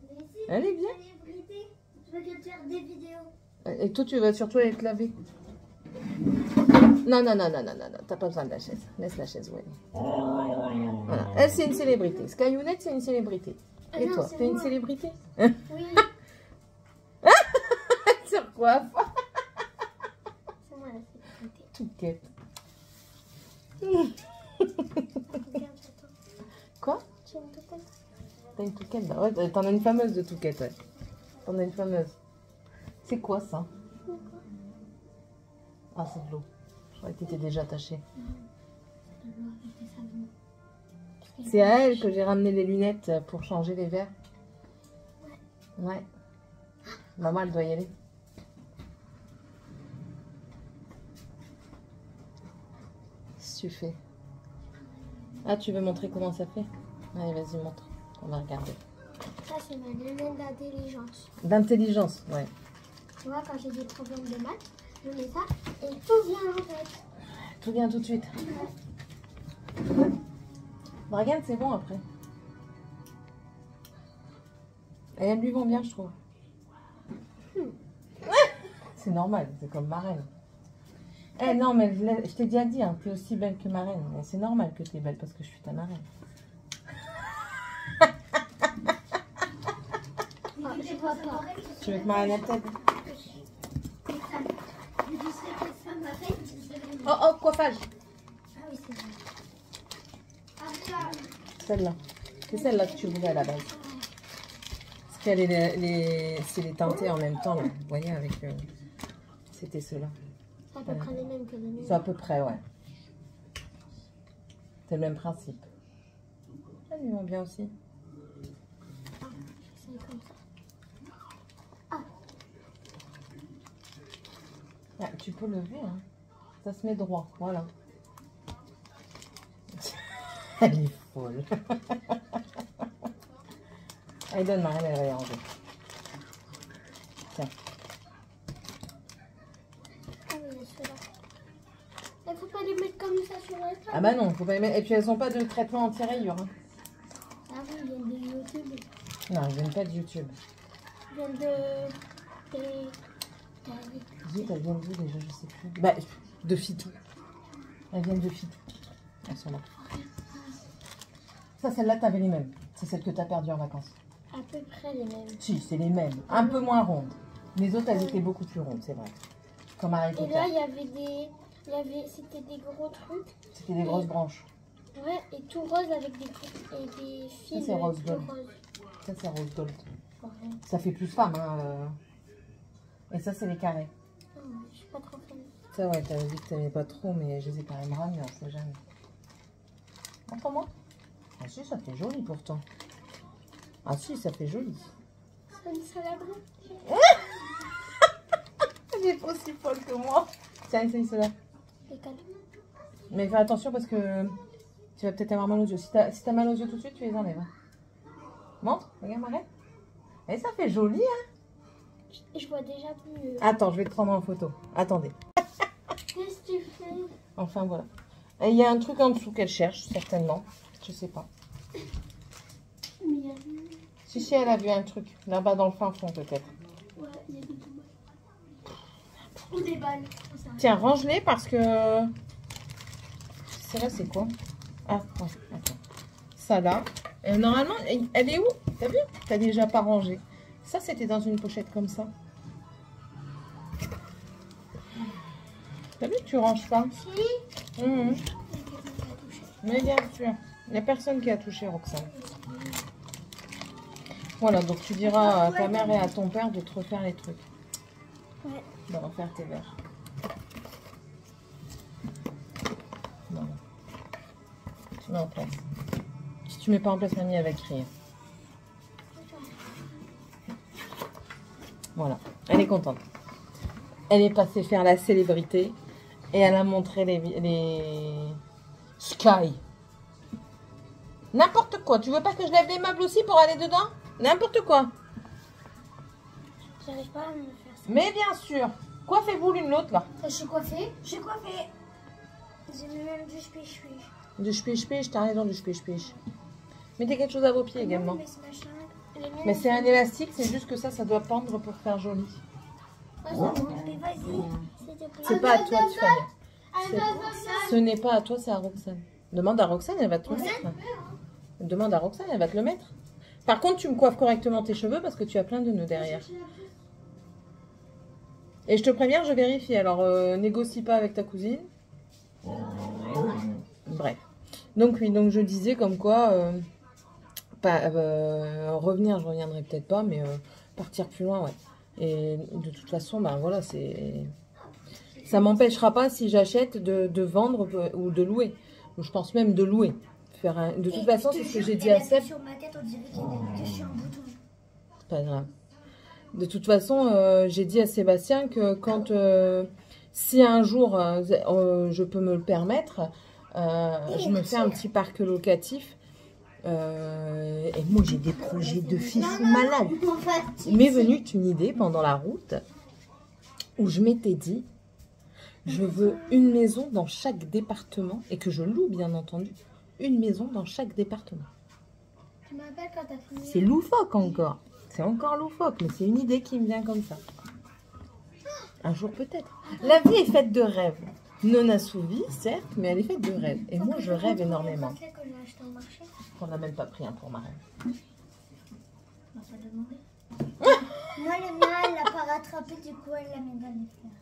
Mais si, Allez, une viens. célébrité, je veux que tu faire des vidéos. Et toi, tu vas surtout aller te laver. Non, non, non, non, non, non, non. T'as pas besoin de la chaise. Laisse la chaise, ouais. Voilà. Elle, c'est une célébrité. Skyounet, c'est une célébrité. Et non, toi, c'est t'es une moi. célébrité? Oui. Sur quoi? C'est moi la célébrité. Touquette. Regarde, attends. Quoi? Tu as une touquette? T'as une touquette? Bah ouais, t'en as une fameuse de touquette, ouais. T'en as une fameuse. C'est quoi ça? Ah, c'est de l'eau. Je croyais que t'étais déjà attachée. De l'eau avec des savons. C'est à elle que j'ai ramené les lunettes pour changer les verres. Ouais. Maman, elle doit y aller. Qu'est-ce que tu fais? Ah, tu veux montrer comment ça fait? Allez, vas-y, montre. On va regarder. Ça, c'est ma lunette d'intelligence. D'intelligence, ouais. Tu vois, quand j'ai des problèmes de maths, je mets ça et tout vient en fait. Tout vient tout de suite. Regarde, c'est bon après. Et elles lui vont bien, je trouve. C'est normal, c'est comme ma reine. Eh non, mais je t'ai déjà dit, hein, t'es aussi belle que ma reine. Et c'est normal que t'es belle parce que je suis ta marraine. Oh, je vois pas. Tu veux que ma reine elle t'aide? Oh, oh, coiffage. Ah oui, c'est vrai. Celle-là. C'est celle-là que tu voulais à la base. Parce qu'elle est c'est les teintés en même temps, là. Vous voyez, avec... c'était ceux-là. C'est à peu près les mêmes que les miens. C'est à peu près, ouais. C'est le même principe. Elles lui vont bien aussi. Ah, je fais comme ça. Ah, tu peux lever, hein. Ça se met droit, voilà. Elle est folle. Allez, donne-moi, elle va y ranger. Tiens. Ah oui, ceux-là. Il faut pas les mettre comme ça sur la table. Ah bah non, faut pas les mettre. Et puis elles ont pas de traitement anti-rayures. Hein. Ah oui, ils viennent de YouTube. Non, elles viennent pas de YouTube. Ils viennent de... Vite, elles viennent d'où déjà, je sais plus. Bah, de Fitou. Elles viennent de Fitou. Elles sont là. Ça, celle-là, t'avais les mêmes. C'est celle que t'as perdue en vacances. À peu près les mêmes. Si, c'est les mêmes. Un peu moins rondes. Les autres, elles étaient beaucoup plus rondes, c'est vrai. Comme Harry Et Potter. là, il y avait des... C'était des gros trucs. C'était des grosses branches. Ouais, et tout rose avec des fils c'est rose de gold. rose. Ça, c'est rose gold. Ouais. Ça fait plus femme, hein. Et ça, c'est les carrés. Oh, je suis pas trop fan. Ça, ouais, t'avais dit que t'aimais pas trop, mais je les ai quand même ramenés, on sait jamais. Montre-moi. Ah si, ça fait joli pourtant. Ah si, ça fait joli. C'est une salade. Elle est aussi folle que moi. Tiens, essaye cela. Les cadeaux. Mais fais attention parce que tu vas peut-être avoir mal aux yeux. Si t'as mal aux yeux tout de suite, tu les enlèves. Hein. Montre, regarde, arrête. Et ça fait joli, hein. Je vois déjà mieux. Attends, je vais te prendre en photo. Attendez. Qu'est-ce que tu fais? Enfin, voilà. Et il y a un truc en dessous qu'elle cherche, certainement. Je sais pas. Mais Si, elle a vu un truc. Là-bas dans le fin fond, peut-être. ouais, il y a des tomates. Ou des balles. Ça. Tiens, range-les parce que... Celle-là, c'est quoi? Ah, ouais, attends. Ça, là. Et normalement, elle est où? T'as vu? T'as déjà pas rangé. Ça, c'était dans une pochette comme ça. T'as vu que tu ranges pas? Si. Mhm. Il y a quelqu'un qui a touché. Mais bien sûr. Il n'y a personne qui a touché, Roxane. Voilà, donc tu diras à ta mère et à ton père de te refaire les trucs. Ouais. De refaire tes verres. Voilà. Tu mets en place. Si tu mets pas en place, mamie, elle va crier. Voilà. Elle est contente. Elle est passée faire la célébrité et elle a montré les... Sky. N'importe quoi. Tu veux pas que je lève les meubles aussi pour aller dedans? N'importe quoi. J'arrive pas à me faire ça. Mais bien sûr. Coiffez-vous l'une l'autre là. Je suis coiffée. J'ai coiffé. J'ai mis même du spiche-spiche. Du spiche-spiche, t'as raison, du spiche-spiche. Mettez quelque chose à vos pieds également. Mais ce machin, les miennes, Mais c'est un élastique, c'est juste que ça doit pendre pour faire joli. Ouais, ça va. Mais vas-y, s'il te plaît. C'est pas à toi de faire. Ce n'est pas à toi, c'est à Roxane. Demande à Roxane, elle va te le mettre. Demande à Roxane, elle va te le mettre. Par contre, tu me coiffes correctement tes cheveux parce que tu as plein de nœuds derrière. Et je te préviens, je vérifie. Alors, négocie pas avec ta cousine. Bref. Donc oui, donc je disais comme quoi, revenir, je reviendrai peut-être pas, mais partir plus loin, ouais. Et de toute façon, ben voilà, ça m'empêchera pas si j'achète de vendre ou de louer. Je pense même de louer. De toute façon, c'est ce que j'ai dit à Seb. Sur ma tête, on dirait que je suis un bouton. C'est pas grave. De toute façon, j'ai dit à Sébastien que quand, si un jour je peux me le permettre, je me fais un petit parc locatif. Et moi, j'ai des projets de fifou malades. Il m'est venu une idée pendant la route où je m'étais dit, je veux une maison dans chaque département et que je loue, bien entendu, une maison dans chaque département. Tu m'appelles quand t'as fini. C'est loufoque encore. C'est encore loufoque, mais c'est une idée qui me vient comme ça. Un jour peut-être. La vie est faite de rêves. Non assouvie, certes, mais elle est faite de rêves. Et moi, je rêve énormément. Que j'ai acheté au marché. On n'a même pas pris un pour ma rêve. On m'a pas demandé. Moi, le mien, elle l'a pas rattrapé, du coup, elle l'a mis dans les fleurs.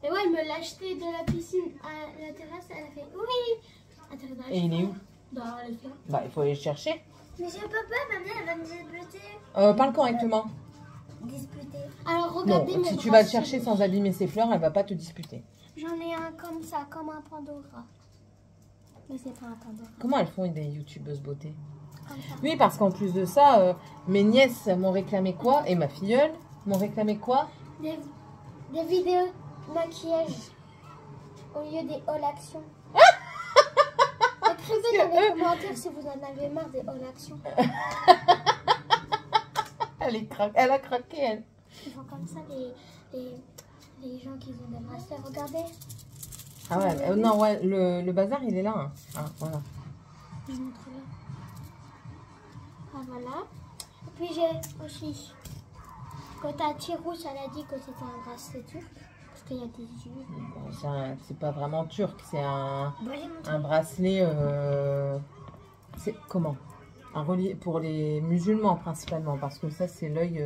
Et ouais, elle me l'a acheté de la piscine à la terrasse, elle a fait oui. Et il est où? Dans les fleurs. Bah, il faut aller le chercher. Mais j'ai pas peur, ma mère, elle va me disputer. Parle correctement. Disputer. Alors, Non, regardez mes si tu bras vas le chercher sans abîmer ses fleurs, elle va pas te disputer. J'en ai un comme ça, comme un Pandora. Mais c'est pas un Pandora. Comment elles font des youtubeuses beauté? Comme ça. Oui, parce qu'en plus de ça, mes nièces m'ont réclamé quoi? Et ma filleule m'ont réclamé quoi? Des vidéos maquillage au lieu des all actions. Écrivez dans les commentaires si vous en avez marre des all actions. Elle a craqué, elle. Ils font comme ça les gens qui ont des bracelets. Regardez. Ah ouais, non, ouais, le bazar, il est là. Hein. Ah, voilà. Je montre là. Ah, voilà. Et puis j'ai aussi, quand t'as Tirous, elle a dit que c'était un bracelet turc. Parce qu'il y a des yeux. C'est pas vraiment turc, c'est un bracelet. C'est comment? Un relief pour les musulmans principalement, parce que ça, c'est l'œil.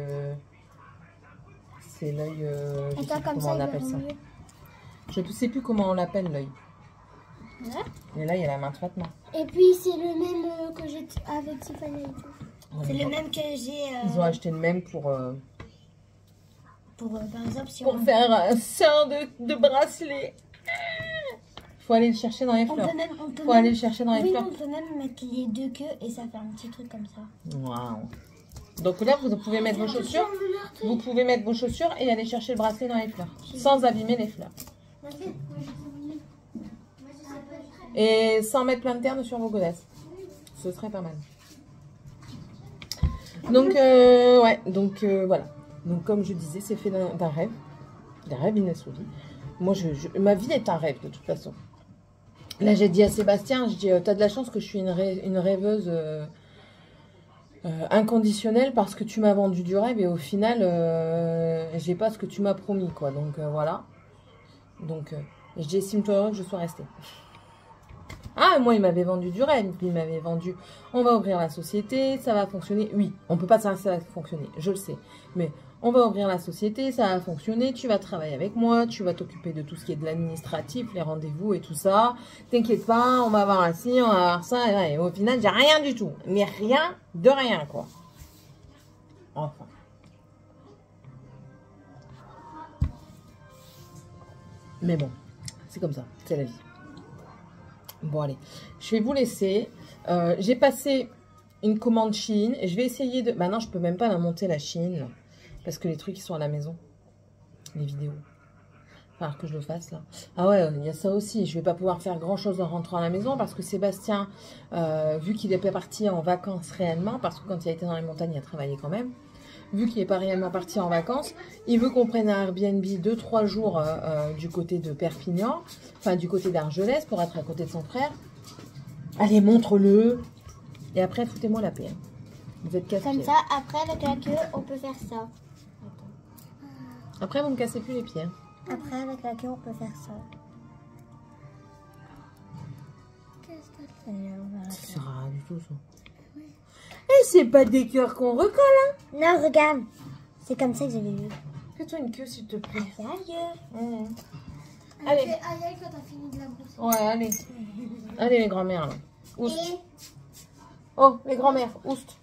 C'est l'œil. Je sais plus comment on appelle ça. Je ne sais plus comment on l'appelle l'œil. Ouais. Et là, il y a la main traitement. Et puis, c'est le même que j'ai avec Tiffany et tout. Ouais, c'est le même que j'ai. Ils ont acheté le même pour par exemple, si pour faire un sort de bracelet. Faut aller le chercher dans les fleurs. Faut aller le chercher dans les fleurs. On peut même mettre les deux queues et ça fait un petit truc comme ça. Waouh. Donc là, vous pouvez mettre vos chaussures. Vous pouvez mettre vos chaussures et aller chercher le bracelet dans les fleurs. Sans abîmer les fleurs. Et sans mettre plein de terre sur vos godasses. Ce serait pas mal. Donc, ouais. Donc, voilà. Donc, comme je disais, c'est fait d'un rêve. D'un rêve inassouvi. Moi, ma vie est un rêve, de toute façon. Là, j'ai dit à Sébastien, je dis, t'as de la chance que je suis une rêveuse inconditionnelle parce que tu m'as vendu du rêve et au final, j'ai pas ce que tu m'as promis, quoi. Donc, voilà. Donc, je dis, estime-toi heureux que je sois restée. Ah, moi, il m'avait vendu du rêve. Il m'avait vendu, on va ouvrir la société, ça va fonctionner. Oui, on peut pas savoir si ça va fonctionner, je le sais. Mais on va ouvrir la société, ça va fonctionner, tu vas travailler avec moi, tu vas t'occuper de tout ce qui est de l'administratif, les rendez-vous et tout ça. T'inquiète pas, on va voir ci, on va voir ça. Et au final, j'ai rien du tout. Mais rien de rien, quoi. Enfin. Mais bon, c'est comme ça, c'est la vie. Bon, allez, je vais vous laisser. J'ai passé une commande Shein. Et je vais essayer de... Bah non, je peux même pas la monter, la Shein. Parce que les trucs, ils sont à la maison. Les vidéos. Il va falloir que je le fasse, là. Ah ouais, il y a ça aussi. Je vais pas pouvoir faire grand-chose en rentrant à la maison. Parce que Sébastien, vu qu'il n'est pas parti en vacances réellement, parce que quand il a été dans les montagnes, il a travaillé quand même. Vu qu'il n'est pas réellement parti en vacances, il veut qu'on prenne un Airbnb 2-3 jours du côté de Perpignan, enfin du côté d'Argelès pour être à côté de son frère. Allez, montre-le. Et après, foutez-moi la paix. Vous êtes casse-pieds. Comme ça, après avec la queue, on peut faire ça. Après, vous me cassez plus les pieds. Après, avec la queue, on peut faire ça. Ça sert à rien du tout, ça. Et c'est pas des cœurs qu'on recolle, hein? Non, regarde. C'est comme ça que j'avais vu. Fais-toi une queue, s'il te plaît. Aïe. Allez. Aïe, quand t'as fini de la brosser. Ouais, allez. Allez, les grands-mères, là. Oust. Oh, les grands-mères, oust.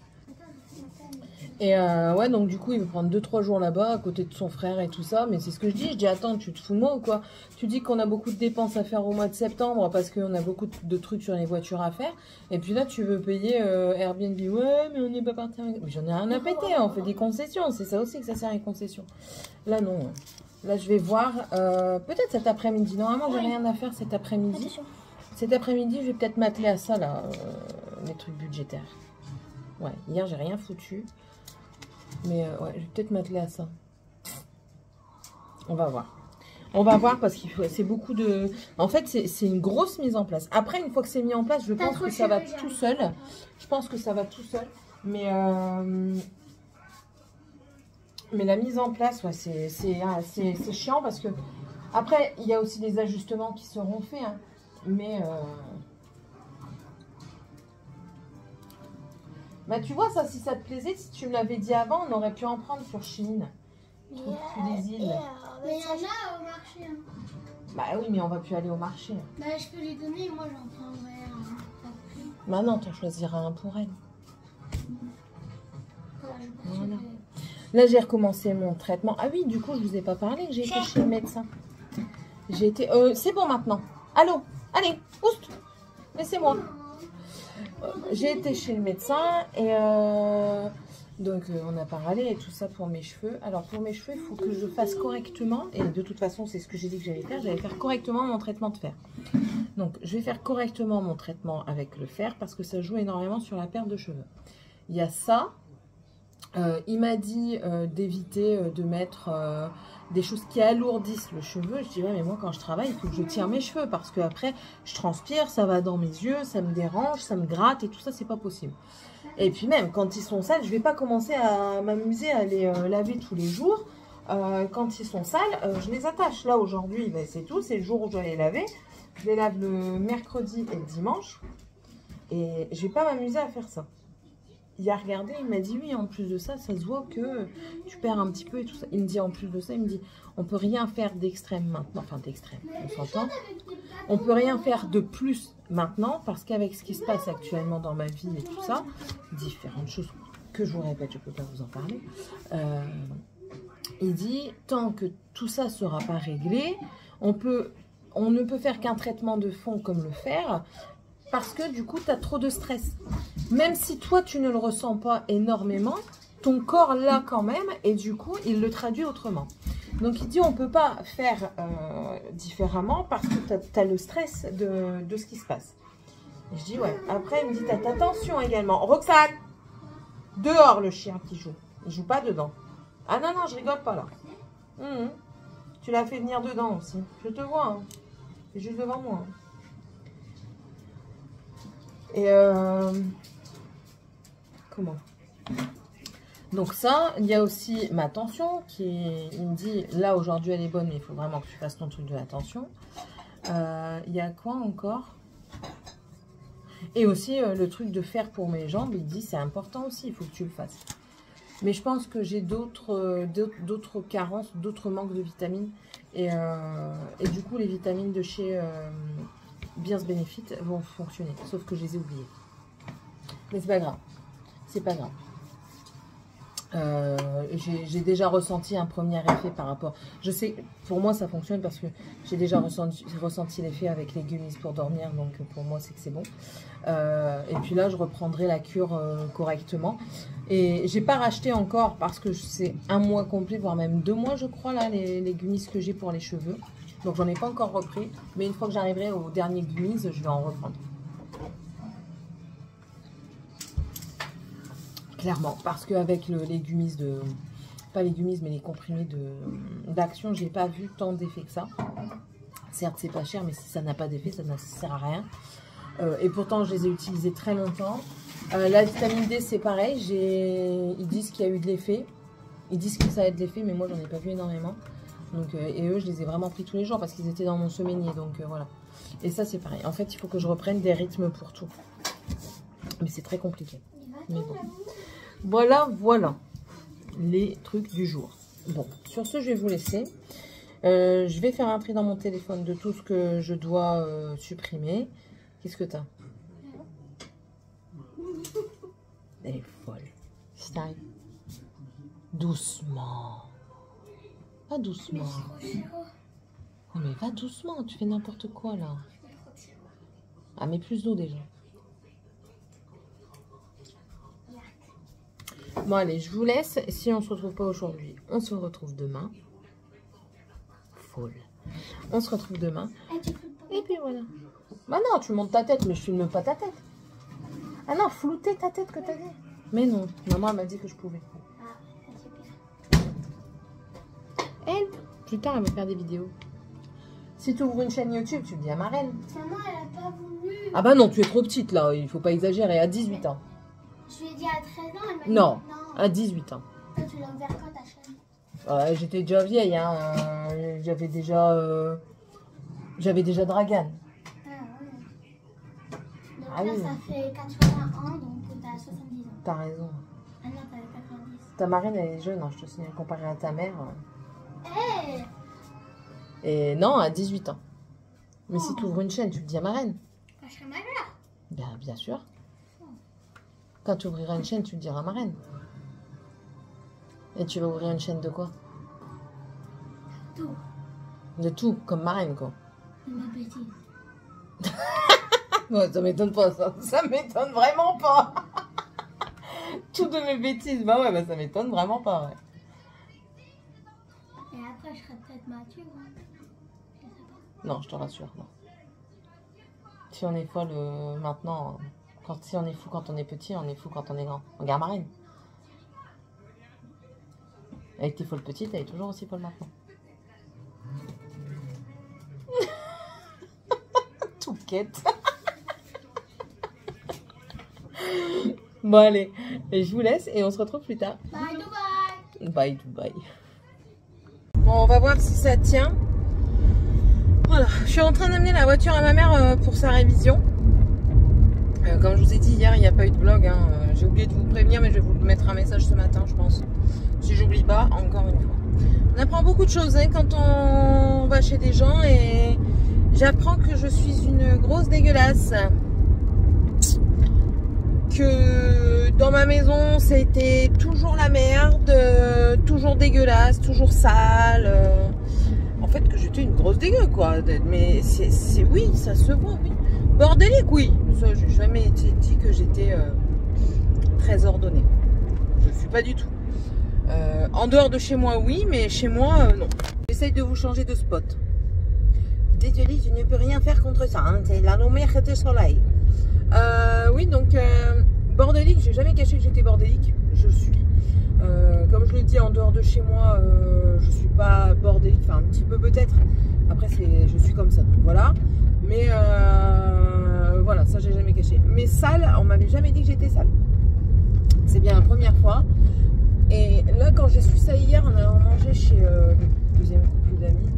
Et ouais, donc du coup, il veut prendre 2-3 jours là-bas, à côté de son frère et tout ça. Mais c'est ce que je dis. Je dis, attends, tu te fous de moi ou quoi? Tu dis qu'on a beaucoup de dépenses à faire au mois de septembre parce qu'on a beaucoup de trucs sur les voitures à faire. Et puis là, tu veux payer Airbnb. Ouais, mais on n'est pas parti avec... Mais j'en ai rien à péter, on fait des concessions. C'est ça aussi que ça sert à une concession. Là, non. Là, je vais voir. Peut-être cet après-midi. Normalement, j'ai rien à faire cet après-midi. Cet après-midi, je vais peut-être m'atteler à ça, là. Les trucs budgétaires. Ouais, hier, j'ai rien foutu. Mais ouais, je vais peut-être m'atteler à ça. On va voir. On va voir parce que c'est beaucoup de... En fait, c'est une grosse mise en place. Après, une fois que c'est mis en place, je pense que ça va tout seul. Je pense que ça va tout seul. Mais la mise en place, ouais, c'est chiant parce que... Après, il y a aussi des ajustements qui seront faits. Hein. Mais... Bah tu vois ça, si ça te plaisait, si tu me l'avais dit avant, on aurait pu en prendre sur Shein. Des îles. Mais il y en a au marché. Hein. Bah oui, mais on va plus aller au marché. Bah je peux les donner, moi j'en prendrai un après. Bah non, t'en choisiras un pour elle. Voilà. Là j'ai recommencé mon traitement. Ah oui, du coup je vous ai pas parlé que j'ai été chez le médecin. J'ai été... c'est bon maintenant. Allô, allez, oust. Laissez-moi. J'ai été chez le médecin et Donc on n'a pas râlé et tout ça pour mes cheveux. Alors pour mes cheveux, il faut que je fasse correctement. Et de toute façon, c'est ce que j'ai dit que j'allais faire. J'allais faire correctement mon traitement de fer. Donc je vais faire correctement mon traitement avec le fer parce que ça joue énormément sur la perte de cheveux. Il y a ça. Il m'a dit d'éviter de mettre des choses qui alourdissent le cheveu. Je dis ouais, mais moi quand je travaille, il faut que je tire mes cheveux parce que après je transpire, ça va dans mes yeux, ça me dérange, ça me gratte et tout ça, c'est pas possible. Et puis même quand ils sont sales, je vais pas commencer à m'amuser à les laver tous les jours. Quand ils sont sales, je les attache. Là aujourd'hui, ben, c'est tout, c'est le jour où je dois les laver. Je les lave le mercredi et le dimanche. Et je vais pas m'amuser à faire ça. Il a regardé, il m'a dit oui, en plus de ça, ça se voit que tu perds un petit peu et tout ça. Il me dit en plus de ça, il me dit on peut rien faire d'extrême maintenant, enfin d'extrême, on s'entend. On peut rien faire de plus maintenant parce qu'avec ce qui se passe actuellement dans ma vie et tout ça, différentes choses que je vous répète, je peux pas vous en parler. Il dit tant que tout ça sera pas réglé, on ne peut faire qu'un traitement de fond comme le fer. Parce que du coup, tu as trop de stress. Même si toi, tu ne le ressens pas énormément, ton corps l'a quand même. Et du coup, il le traduit autrement. Donc, il dit, on ne peut pas faire différemment parce que tu as le stress de ce qui se passe. Et je dis, ouais. Après, il me dit, tu as ta tension également. Roxane, dehors le chien qui joue. Il ne joue pas dedans. Ah non, non, je rigole pas là. Tu l'as fait venir dedans aussi. Je te vois. Hein. C'est juste devant moi. Hein. Et comment? Donc ça, il y a aussi ma tension il me dit, là aujourd'hui elle est bonne, mais il faut vraiment que tu fasses ton truc de la tension. Il y a quoi encore? Et aussi le truc de faire pour mes jambes, il dit c'est important aussi, il faut que tu le fasses. Mais je pense que j'ai d'autres carences, d'autres manques de vitamines. Et du coup, les vitamines de chez Bien se Benefit vont fonctionner. Sauf que je les ai oubliées. Mais c'est pas grave. C'est pas grave. J'ai déjà ressenti un premier effet par rapport... Je sais, pour moi, ça fonctionne parce que j'ai déjà ressenti l'effet avec les gummies pour dormir. Donc, pour moi, c'est que c'est bon. Et puis là, je reprendrai la cure correctement. Et j'ai pas racheté encore parce que c'est un mois complet, voire même 2 mois, je crois, là, les gummies que j'ai pour les cheveux. Donc, j'en ai pas encore repris. Mais une fois que j'arriverai au dernier gummies, je vais en reprendre. Clairement, parce qu'avec les gummies de... Pas les gummies, mais les comprimés d'Action, j'ai pas vu tant d'effets que ça. Certes, c'est pas cher, mais si ça n'a pas d'effet, ça ne sert à rien. Et pourtant, je les ai utilisés très longtemps. La vitamine D, c'est pareil. Ils disent qu'il y a eu de l'effet. Ils disent que ça a de l'effet, mais moi, j'en ai pas vu énormément. Donc, et eux, je les ai vraiment pris tous les jours parce qu'ils étaient dans mon semainier. Donc, voilà. Et ça, c'est pareil. En fait, il faut que je reprenne des rythmes pour tout. Mais c'est très compliqué. Mais bon. Voilà, voilà les trucs du jour. Bon, sur ce, je vais vous laisser. Je vais faire un tri dans mon téléphone de tout ce que je dois supprimer. Qu'est-ce que t'as? Elle est folle. Style. Doucement. Pas doucement. Oh, mais va doucement, tu fais n'importe quoi là. Ah, mais plus d'eau déjà. Bon, allez, je vous laisse. Si on ne se retrouve pas aujourd'hui, on se retrouve demain. Folle. On se retrouve demain. Et puis voilà. Bah non, tu montes ta tête, mais je filme pas ta tête. Ah non, flouter ta tête que t'as dit. Mais non, maman m'a dit que je pouvais. Elle, plus tard, elle va faire des vidéos. Si tu ouvres une chaîne YouTube, tu le dis à ma reine. Maman, elle a pas voulu. Ah bah non, tu es trop petite là, il faut pas exagérer, à 18 ans. Je lui ai dit à 13 ans, elle m'a dit non, à 18 ans. Toi, tu l'as ouvert quand ta chaîne? J'étais déjà vieille, hein. J'avais déjà Dragan. Ah oui. Donc là, ça fait 81 ans, donc t'as 70 ans. T'as raison. Ah non, t'avais 90. Ta marraine, elle est jeune, hein, je te signale, comparée à ta mère. Hey. Et non, à 18 ans. Mais si tu ouvres une chaîne, tu le dis à ma reine. Quand je serai majeure. Bien sûr. Quand tu ouvriras une chaîne, tu le diras à ma reine. Et tu vas ouvrir une chaîne de quoi? Tout. De tout, comme ma reine, quoi. De ma bêtise. Ouais, ça m'étonne pas, ça. Ça m'étonne vraiment pas. Toutes de mes bêtises. Bah ouais, bah ça m'étonne vraiment pas. Ouais. Et après, je serais peut-être mature. Hein. Je sais pas. Non, je te rassure, non. Si on est folle maintenant, si on est fou quand on est petit, on est fou quand on est grand. Regarde Marine. Elle était folle petite, elle est toujours aussi folle maintenant. Tout quête. Bon allez, je vous laisse et on se retrouve plus tard. Bye Dubaï. Bye Dubaï. Bon, on va voir si ça tient. Voilà, je suis en train d'amener la voiture à ma mère pour sa révision. Comme je vous ai dit hier, il n'y a pas eu de vlog. Hein. J'ai oublié de vous prévenir, mais je vais vous mettre un message ce matin, je pense. Si j'oublie pas, encore une fois. On apprend beaucoup de choses hein, quand on va chez des gens et j'apprends que je suis une grosse dégueulasse. Que dans ma maison, c'était toujours la merde, toujours dégueulasse, toujours sale. En fait, que j'étais une grosse dégueu, quoi. Mais c'est oui, ça se voit, oui. Bordélique, oui. Ça, j'ai jamais dit que j'étais très ordonnée. Je ne suis pas du tout. En dehors de chez moi, oui, mais chez moi, non. J'essaye de vous changer de spot. Désolée, je ne peux rien faire contre ça. Hein. C'est la lumière du soleil. Oui, donc, bordélique, j'ai jamais caché que j'étais bordélique. Je suis. Comme je le dis, en dehors de chez moi, je suis pas bordélique. Enfin, un petit peu peut-être. Après, je suis comme ça, donc voilà. Mais voilà, ça, j'ai jamais caché. Mais sale, on m'avait jamais dit que j'étais sale. C'est bien la première fois. Et là, quand j'ai su ça hier, en allant manger chez le deuxième couple d'amis,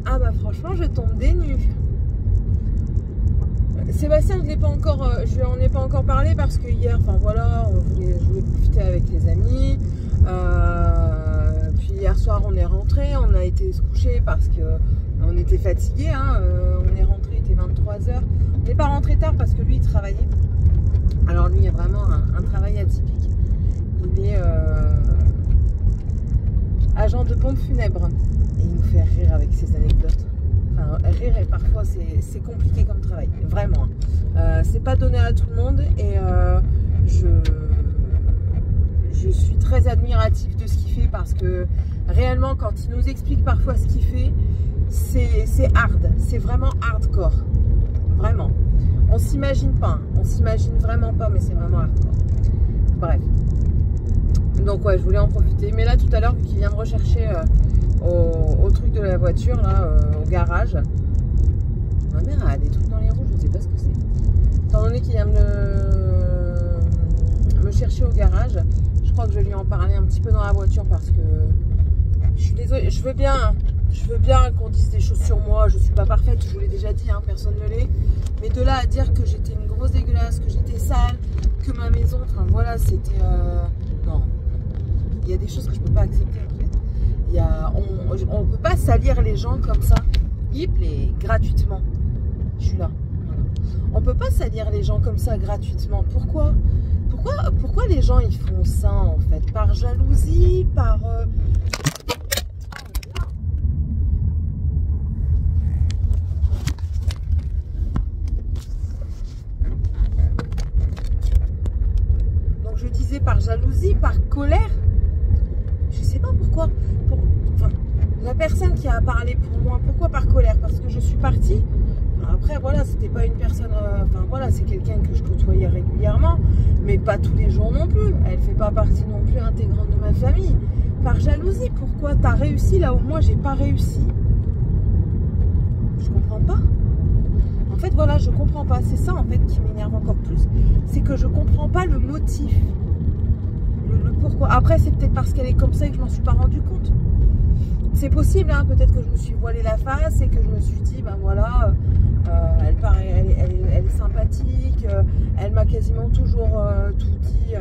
ah bah franchement, je tombe des nues. Sébastien, je lui en ai pas encore parlé parce que hier, enfin voilà, je voulais profiter avec les amis. Puis hier soir, on est rentré, on a été se coucher parce que on était fatigué. Hein, on est rentré, il était 23h. On n'est pas rentré tard parce que lui, il travaillait. Alors lui, il a vraiment un travail atypique. Il est agent de pompe funèbre et il nous fait rire avec ses anecdotes. Enfin, rire et parfois c'est compliqué comme travail, vraiment. C'est pas donné à tout le monde et je suis très admirative de ce qu'il fait parce que réellement quand il nous explique parfois ce qu'il fait, c'est hard, c'est vraiment hardcore, vraiment. On s'imagine pas, hein. On s'imagine vraiment pas, mais c'est vraiment hardcore. Bref. Donc ouais, je voulais en profiter. Mais là, tout à l'heure, vu qu'il vient me rechercher au truc de la voiture, là, au garage. Ma mère a des trucs dans les roues, je ne sais pas ce que c'est. Étant donné qu'il vient me chercher au garage, je crois que je vais lui en parler un petit peu dans la voiture parce que je suis désolée, je veux bien qu'on dise des choses sur moi, je suis pas parfaite, je vous l'ai déjà dit, hein, personne ne l'est. Mais de là à dire que j'étais une grosse dégueulasse, que j'étais sale, que ma maison, enfin voilà, c'était... non. Il y a des choses que je peux pas accepter en fait. On peut pas salir les gens comme ça, et gratuitement. Je suis là. Voilà. On peut pas salir les gens comme ça gratuitement. Pourquoi les gens ils font ça en fait? Par jalousie, par... Donc je disais par jalousie, par colère. Je sais pas pourquoi. Enfin, la personne qui a parlé pour moi, pourquoi par colère? Parce que je suis partie. Après, voilà, c'était pas une personne... enfin, voilà, c'est quelqu'un que je côtoyais régulièrement, mais pas tous les jours non plus. Elle fait pas partie non plus intégrante de ma famille. Par jalousie, pourquoi t'as réussi là où moi, j'ai pas réussi? Je comprends pas. En fait, voilà, je comprends pas. C'est ça, en fait, qui m'énerve encore plus. C'est que je comprends pas le motif. Le pourquoi. Après, c'est peut-être parce qu'elle est comme ça et que je m'en suis pas rendu compte. C'est possible, hein, peut-être que je me suis voilé la face et que je me suis dit, ben voilà, elle est sympathique, elle m'a quasiment toujours tout dit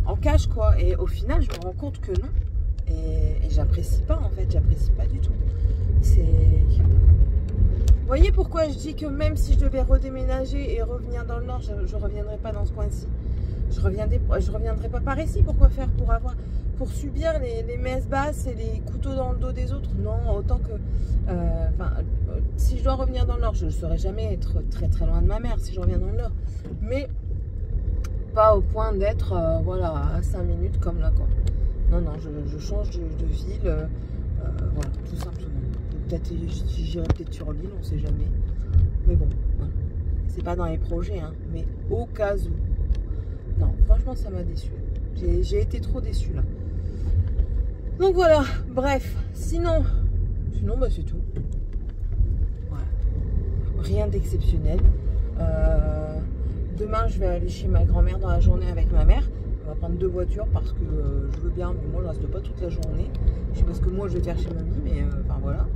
en cash, quoi. Et au final, je me rends compte que non. Et j'apprécie pas, en fait, j'apprécie pas du tout. Vous voyez pourquoi je dis que même si je devais redéménager et revenir dans le Nord, je reviendrai pas dans ce coin-ci. Je reviendrai pas par ici. Pourquoi faire pour subir les messes basses et les couteaux dans le dos des autres? Non, autant que... si je dois revenir dans le Nord, je ne saurais jamais être très très loin de ma mère si je reviens dans le Nord. Mais Pas au point d'être voilà, à 5 minutes comme là quoi. Non, non, je change de ville, voilà, tout simplement. Peut-être j'irai peut-être sur l'île, on sait jamais. Mais bon, voilà. C'est pas dans les projets, hein, mais au cas où. Non, franchement, ça m'a déçu. J'ai été trop déçue là. Donc voilà, bref, sinon bah, c'est tout. Voilà. Rien d'exceptionnel. Demain, je vais aller chez ma grand-mère dans la journée avec ma mère. On va prendre 2 voitures parce que je veux bien, mais moi je reste pas toute la journée. Je sais pas ce que moi je vais faire chez mamie, mais enfin voilà.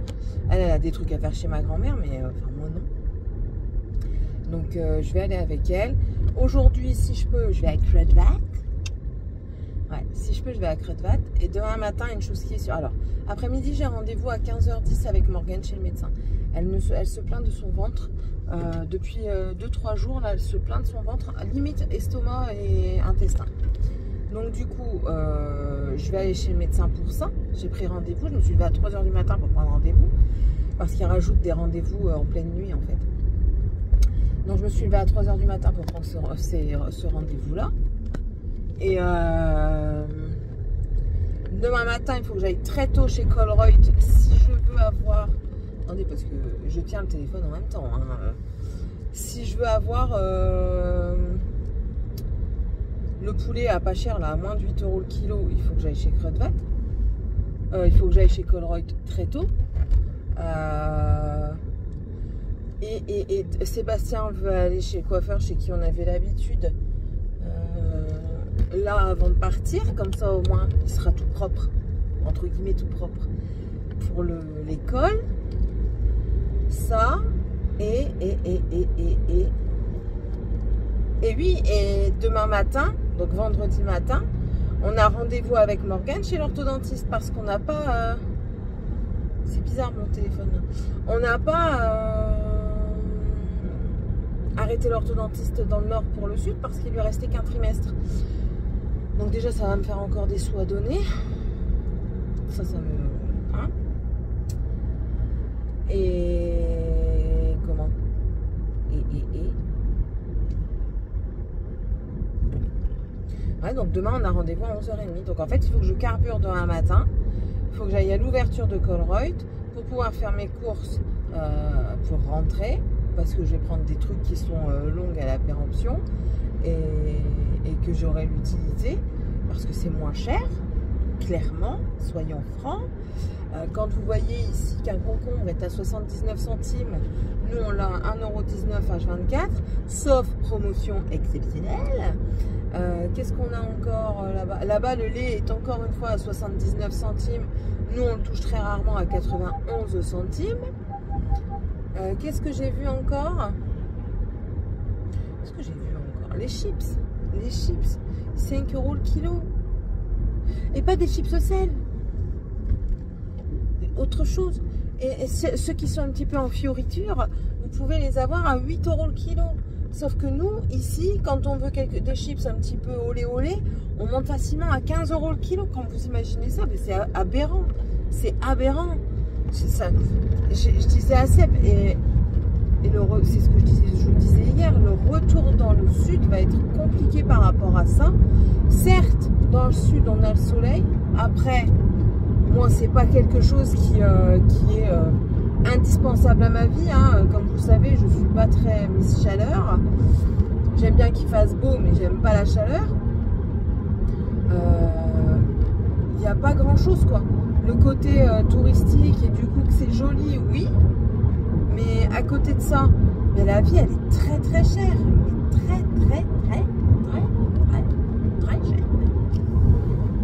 Elle a des trucs à faire chez ma grand-mère, mais enfin moi non. Donc je vais aller avec elle. Aujourd'hui, si je peux, je vais à Kruidvat. Ouais, si je peux, je vais à Kruidvat. Et demain matin, une chose qui est sûre. Alors, après-midi, j'ai rendez-vous à 15h10 avec Morgane chez le médecin. Elle se plaint de son ventre. Depuis 2-3 jours, là, elle se plaint de son ventre, limite estomac et intestin. Donc du coup, je vais aller chez le médecin pour ça. J'ai pris rendez-vous, je me suis levée à 3h du matin pour prendre rendez-vous. Parce qu'il rajoute des rendez-vous en pleine nuit en fait. Donc je me suis levée à 3h du matin pour prendre ce rendez-vous-là. Et demain matin, il faut que j'aille très tôt chez Colruyt si je veux avoir... Attendez, parce que je tiens le téléphone en même temps. Hein. Si je veux avoir le poulet à pas cher, là, à moins de 8 € le kilo, il faut que j'aille chez Kruidvat. Il faut que j'aille chez Colruyt très tôt. Et Sébastien veut aller chez le coiffeur chez qui on avait l'habitude. Là, avant de partir, comme ça au moins, il sera tout propre. Entre guillemets, tout propre. Pour l'école. Ça, et oui, et demain matin, donc vendredi matin, on a rendez-vous avec Morgane chez l'orthodontiste parce qu'on n'a pas... c'est bizarre mon téléphone. On n'a pas arrêté l'orthodontiste dans le nord pour le sud parce qu'il lui restait qu'un trimestre. Donc déjà, ça va me faire encore des sous à donner. Ça me... Hein? Et comment? Ouais, donc demain on a rendez-vous à 11h30. Donc en fait il faut que je carbure demain matin. Il faut que j'aille à l'ouverture de Colruyt pour pouvoir faire mes courses pour rentrer. Parce que je vais prendre des trucs qui sont longues à la péremption et que j'aurai l'utilité parce que c'est moins cher, clairement, soyons francs. Quand vous voyez ici qu'un concombre est à 79 centimes, nous on l'a à 1,19 € H24, sauf promotion exceptionnelle. Qu'est-ce qu'on a encore là-bas? Là-bas, le lait est encore une fois à 79 centimes. Nous, on le touche très rarement à 91 centimes. Qu'est-ce que j'ai vu encore? Qu'est-ce que j'ai vu encore? Les chips. Les chips. 5 € le kilo. Et pas des chips au sel. Autre chose. Et ceux qui sont un petit peu en fioriture, vous pouvez les avoir à 8 € le kilo. Sauf que nous, ici, quand on veut des chips un petit peu olé, on monte facilement à 15 € le kilo. Quand vous imaginez ça, mais c'est aberrant. C'est aberrant. Je disais à Seb, et c'est ce que je vous disais hier, le retour dans le sud va être compliqué par rapport à ça. Certes, dans le sud, on a le soleil. Après, moi, c'est pas quelque chose qui est indispensable à ma vie. Hein. Comme vous le savez, je suis pas très Miss Chaleur. J'aime bien qu'il fasse beau, mais j'aime pas la chaleur. Il n'y a pas grand-chose, quoi. Le côté touristique et du coup que c'est joli, oui. Mais à côté de ça, mais la vie, elle est très très chère. Très chère.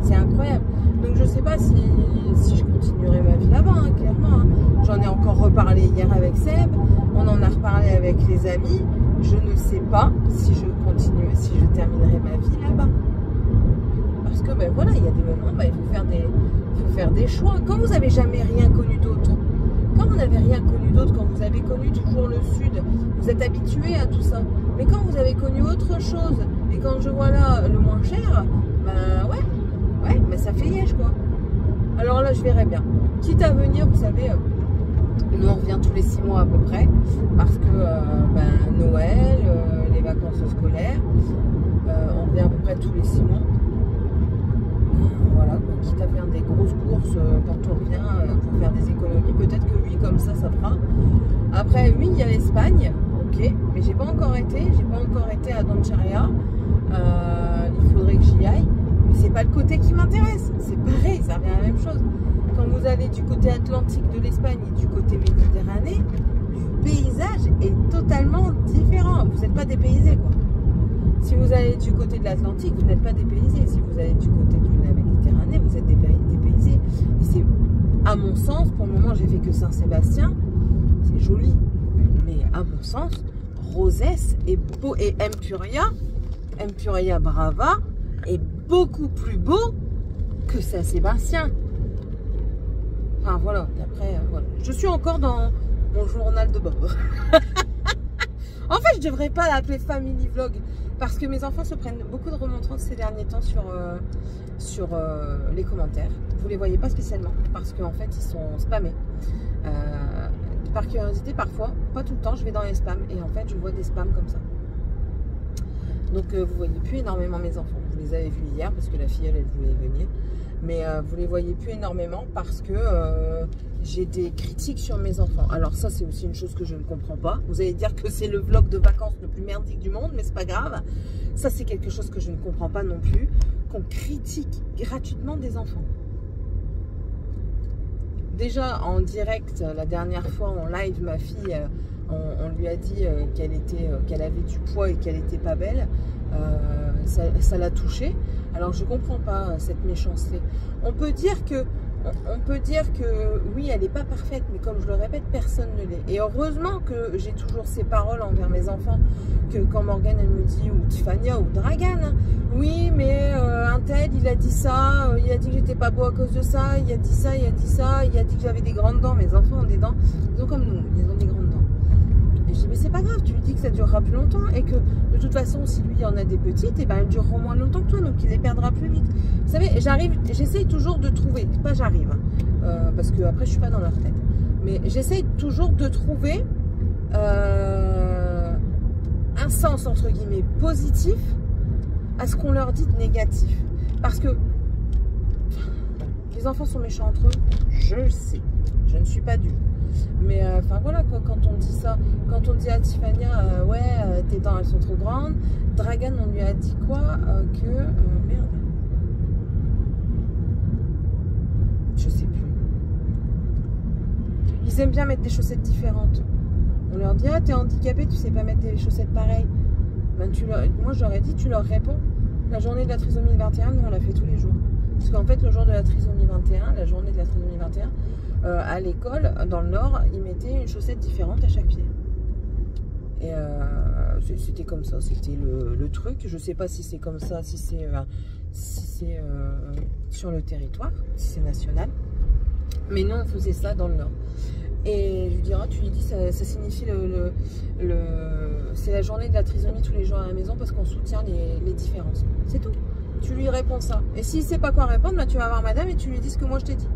C'est incroyable. Donc je sais pas si je continuerai ma vie là-bas, hein, clairement. Hein. J'en ai encore reparlé hier avec Seb. On en a reparlé avec les amis. Je ne sais pas si je continue, si je terminerai ma vie là-bas. Parce que ben voilà, il y a des moments, ben, il faut faire des choix. Quand vous n'avez jamais rien connu d'autre, quand vous n'avez rien connu d'autre, quand vous avez connu toujours le sud, vous êtes habitué à tout ça. Mais quand vous avez connu autre chose, et quand je vois là le moins cher, ben ouais, mais ça fait liège quoi. Alors là, je verrai bien. Quitte à venir, vous savez, Nous on revient tous les 6 mois à peu près parce que Noël, les vacances scolaires, on revient à peu près tous les 6 mois. Voilà, quitte à faire des grosses courses quand on revient pour faire des économies, peut-être que oui, comme ça fera. Après oui, il y a l'Espagne, ok, mais j'ai pas encore été à Doncharia. Il faudrait que j'y aille, mais c'est pas le côté qui m'intéresse, c'est pareil, ça revient à la même chose. Quand vous allez du côté atlantique de l'Espagne et du côté méditerranéen, le paysage est totalement différent. Vous n'êtes pas dépaysé, quoi. Si vous allez du côté de l'Atlantique, vous n'êtes pas dépaysé. Si vous allez du côté de la Méditerranée, vous êtes dépaysé. Et c'est, à mon sens, pour le moment, j'ai fait que Saint-Sébastien, c'est joli. Mais à mon sens, Rosès et Empurià Brava est beaucoup plus beau que Saint-Sébastien. Enfin voilà, après, voilà. Je suis encore dans mon journal de bord. En fait, je devrais pas l'appeler Family Vlog parce que mes enfants se prennent beaucoup de remontrances ces derniers temps sur les commentaires. Vous les voyez pas spécialement parce qu'en fait, ils sont spammés. Par curiosité, parfois, pas tout le temps, je vais dans les spams et en fait, je vois des spams comme ça. Donc, vous voyez plus énormément mes enfants. Vous les avez vus hier parce que la fille, elle voulait venir. Mais vous les voyez plus énormément parce que j'ai des critiques sur mes enfants. Alors ça, c'est aussi une chose que je ne comprends pas. Vous allez dire que c'est le vlog de vacances le plus merdique du monde, mais c'est pas grave. Ça, c'est quelque chose que je ne comprends pas non plus. Qu'on critique gratuitement des enfants. Déjà, en direct, la dernière fois, en live, ma fille, on lui a dit qu'elle avait du poids et qu'elle n'était pas belle. Ça l'a touchée. Alors je comprends pas cette méchanceté. On peut dire que oui, elle n'est pas parfaite, mais comme je le répète, personne ne l'est. Et heureusement que j'ai toujours ces paroles envers mes enfants, que quand Morgane elle me dit, ou Tiffania ou Dragan, hein, oui, mais un tel il a dit ça, il a dit que j'étais pas beau à cause de ça, il a dit ça, il a dit ça, il a dit que j'avais des grandes dents. Mes enfants ont des dents, ils ont comme nous, ils ont des grandes dents. Et je dis mais c'est pas grave, tu lui dis que ça durera plus longtemps et que de toute façon si lui en a des petites, et ben elles dureront moins longtemps que toi, donc il les perdra plus vite. Vous savez, j'essaye toujours de trouver, pas j'arrive, parce que après je suis pas dans leur tête, mais j'essaye toujours de trouver un sens entre guillemets positif à ce qu'on leur dit de négatif, parce que les enfants sont méchants entre eux, je le sais, je ne suis pas dupe. Mais enfin voilà quoi, quand on dit ça, quand on dit à Tiffania ouais tes dents elles sont trop grandes, Dragan on lui a dit quoi merde, je sais plus, ils aiment bien mettre des chaussettes différentes. On leur dit ah t'es handicapé, tu sais pas mettre des chaussettes pareilles. Ben, moi j'aurais dit tu leur réponds, la journée de la trisomie 21 nous on la fait tous les jours, parce qu'en fait le jour de la trisomie 21, la journée de la trisomie 21, à l'école, dans le Nord, ils mettaient une chaussette différente à chaque pied. Et c'était comme ça, c'était le truc. Je sais pas si c'est comme ça, si c'est sur le territoire, si c'est national. Mais nous, on faisait ça dans le Nord. Et je lui dirais, tu lui dis, ça signifie c'est la journée de la trisomie tous les jours à la maison parce qu'on soutient les différences. C'est tout. Tu lui réponds ça. Et s'il ne sait pas quoi répondre, bah, tu vas voir madame et tu lui dis ce que moi je t'ai dit.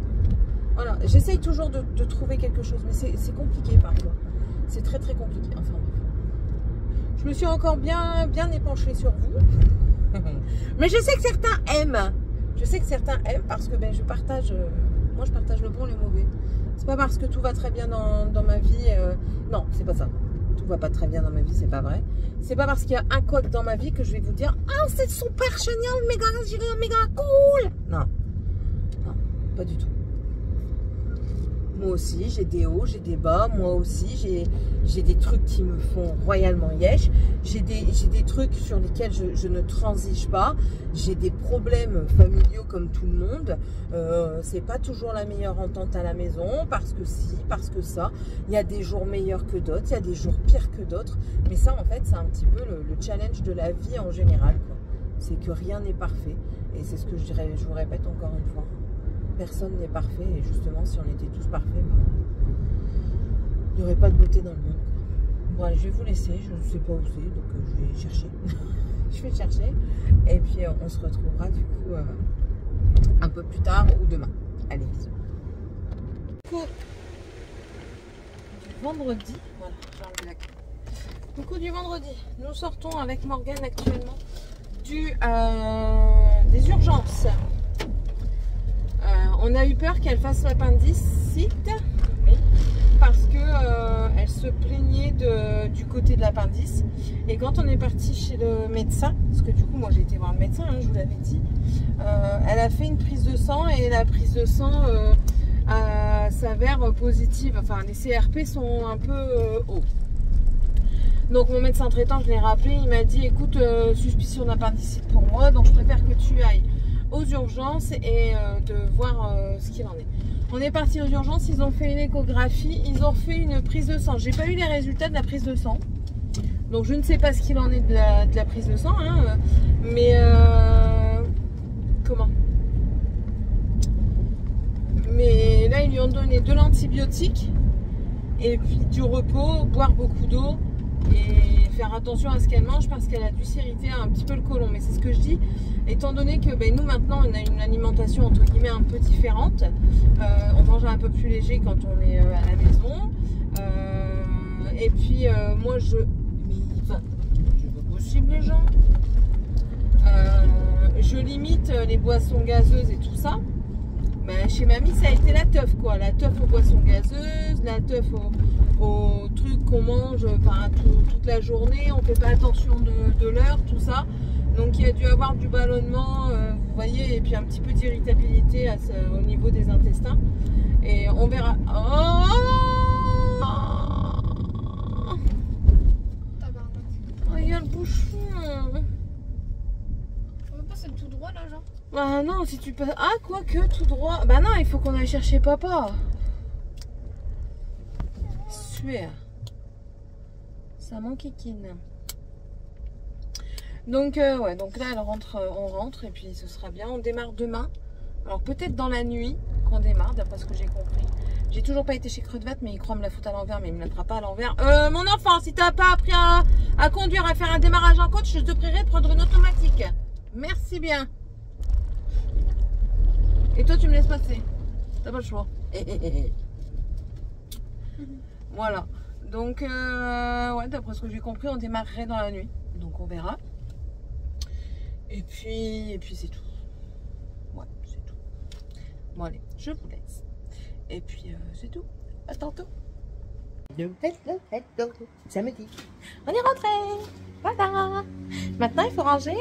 Voilà, j'essaye toujours de trouver quelque chose, mais c'est compliqué parfois. C'est très très compliqué. Enfin bref. Je me suis encore bien épanchée sur vous. Mais je sais que certains aiment. Je sais que certains aiment parce que ben, moi je partage le bon et le mauvais. C'est pas parce que tout va très bien dans ma vie. Non, c'est pas ça. Tout va pas très bien dans ma vie, c'est pas vrai. C'est pas parce qu'il y a un couac dans ma vie que je vais vous dire ah c'est super génial, méga cool. Non, pas du tout. Moi aussi, j'ai des hauts, j'ai des bas. Moi aussi, j'ai des trucs qui me font royalement yesh. J'ai des trucs sur lesquels je ne transige pas. J'ai des problèmes familiaux comme tout le monde. C'est pas toujours la meilleure entente à la maison parce que si, parce que ça. Il y a des jours meilleurs que d'autres, il y a des jours pires que d'autres. Mais ça, en fait, c'est un petit peu le challenge de la vie en général, quoi. C'est que rien n'est parfait. Et c'est ce que je vous répète encore une fois. Personne n'est parfait et justement si on était tous parfaits, ben, il n'y aurait pas de beauté dans le monde. Bon allez, je vais vous laisser, je ne sais pas où c'est, donc je vais chercher. Je vais chercher et puis on se retrouvera du coup un peu plus tard ou demain. Allez, bisous. vendredi. Voilà, j'ai enlevé la clé. Coucou du vendredi. Nous sortons avec Morgane actuellement des urgences. On a eu peur qu'elle fasse l'appendicite, parce que elle se plaignait du côté de l'appendice. Et quand on est parti chez le médecin, parce que du coup moi j'ai été voir le médecin, hein, je vous l'avais dit, elle a fait une prise de sang et la prise de sang s'avère positive. Enfin les CRP sont un peu hauts. Donc mon médecin traitant, je l'ai rappelé, il m'a dit écoute, suspicion d'appendicite pour moi, donc je préfère que tu ailles aux urgences et de voir ce qu'il en est. On est parti aux urgences, ils ont fait une échographie, ils ont fait une prise de sang. J'ai pas eu les résultats de la prise de sang, donc je ne sais pas ce qu'il en est de la prise de sang, hein, mais comment? Mais là ils lui ont donné de l'antibiotique et puis du repos, boire beaucoup d'eau et faire attention à ce qu'elle mange parce qu'elle a dû s'irriter un petit peu le côlon. Mais c'est ce que je dis, étant donné que nous maintenant on a une alimentation entre guillemets un peu différente, on mange un peu plus léger quand on est à la maison, et puis moi je veux possible les gens, je limite les boissons gazeuses et tout ça. Ben, chez mamie ça a été la teuf quoi, la teuf aux boissons gazeuses, la teuf aux trucs qu'on mange toute la journée, on fait pas attention de l'heure, tout ça. Donc il y a dû avoir du ballonnement, vous voyez, et puis un petit peu d'irritabilité au niveau des intestins. Et on verra. Oh, il y a le bouchon. On peut passer tout droit là, genre? Ah non, si tu passes. Ah, quoique tout droit. Bah non, il faut qu'on aille chercher papa. Suer. Ça m'enquiquine. Donc, ouais, donc là, on rentre et puis ce sera bien. On démarre demain. Alors, peut-être dans la nuit qu'on démarre, d'après ce que j'ai compris. J'ai toujours pas été chez Creux-de-Vat, mais il croit me la foutre à l'envers, mais il me la fera pas à l'envers. Mon enfant, si t'as pas appris à conduire, à faire un démarrage en côte, je te prierai de prendre une automatique. Merci bien. Et toi, tu me laisses passer. T'as pas le choix. Voilà. Donc, ouais, d'après ce que j'ai compris, on démarrerait dans la nuit. Donc, on verra. Et puis c'est tout. Ouais, c'est tout. Bon, allez, je vous laisse. Et puis, c'est tout. À tantôt. Hello, samedi. On est rentré. Voilà. Maintenant, il faut ranger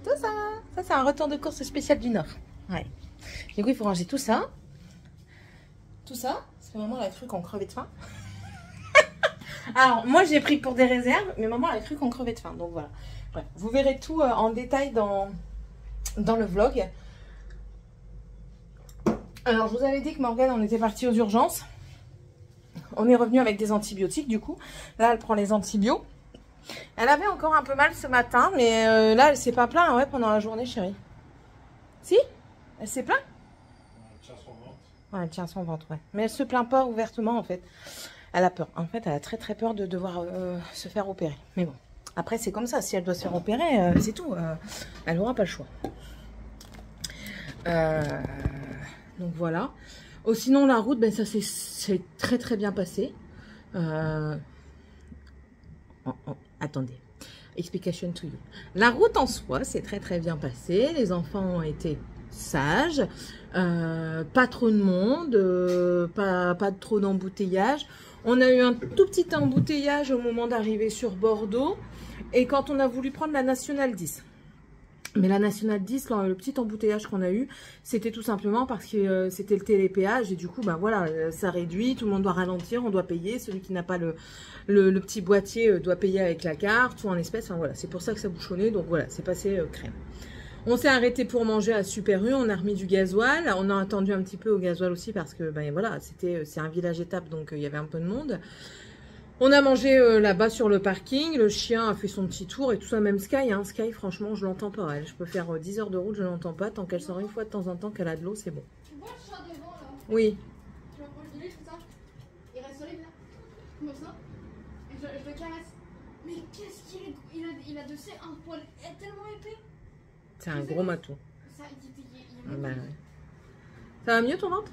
tout ça. Ça, c'est un retour de course spécial du Nord. Ouais. Du coup, il faut ranger tout ça. Tout ça. Parce que maman, elle a cru qu'on crevait de faim. Alors, moi, j'ai pris pour des réserves, mais maman, elle a cru qu'on crevait de faim. Donc, voilà. Bref, vous verrez tout en détail dans le vlog. Alors, je vous avais dit que Morgane, on était parti aux urgences. On est revenu avec des antibiotiques, du coup. Là, elle prend les antibiotiques. Elle avait encore un peu mal ce matin, mais là, elle s'est pas plainte, ouais, pendant la journée, chérie. Si? Elle s'est plainte? Elle tient son ventre. Ouais, elle tient son ventre, ouais. Mais elle se plaint pas ouvertement, en fait. Elle a peur. En fait, elle a très très peur de devoir se faire opérer. Mais bon, après, c'est comme ça. Si elle doit se faire opérer, c'est tout. Elle n'aura pas le choix. Donc voilà. Oh, sinon, la route, ben, ça s'est très très bien passé. Attendez. Explication to you. La route en soi, c'est très très bien passé. Les enfants ont été sages. Pas trop de monde. Pas trop d'embouteillage. On a eu un tout petit embouteillage au moment d'arriver sur Bordeaux. Et quand on a voulu prendre la Nationale 10. Mais la Nationale 10, le petit embouteillage qu'on a eu, c'était tout simplement parce que c'était le télépéage. Et du coup, ben voilà, ça réduit, tout le monde doit ralentir, on doit payer. Celui qui n'a pas le petit boîtier doit payer avec la carte ou en espèces. Enfin voilà, c'est pour ça que ça bouchonnait. Donc voilà, c'est passé crème. On s'est arrêté pour manger à Super U, on a remis du gasoil. On a attendu un petit peu au gasoil aussi parce que ben voilà, c'est un village étape, donc il y avait un peu de monde. On a mangé là-bas sur le parking, le chien a fait son petit tour et tout ça, même Sky, hein. Sky franchement je l'entends pas, elle. Je peux faire 10 heures de route, je l'entends pas, tant qu'elle sort une fois de temps en temps qu'elle a de l'eau, c'est bon. Tu vois le chat devant là? Oui. Je m'approche de lui, comme ça. Il reste solide là. Comme ça. Et je le caresse. Mais qu'est-ce qu'il est... Il a de ces un poil tellement épais. C'est un gros matou. Ça, Ah bah, ouais. Ça va mieux ton ventre?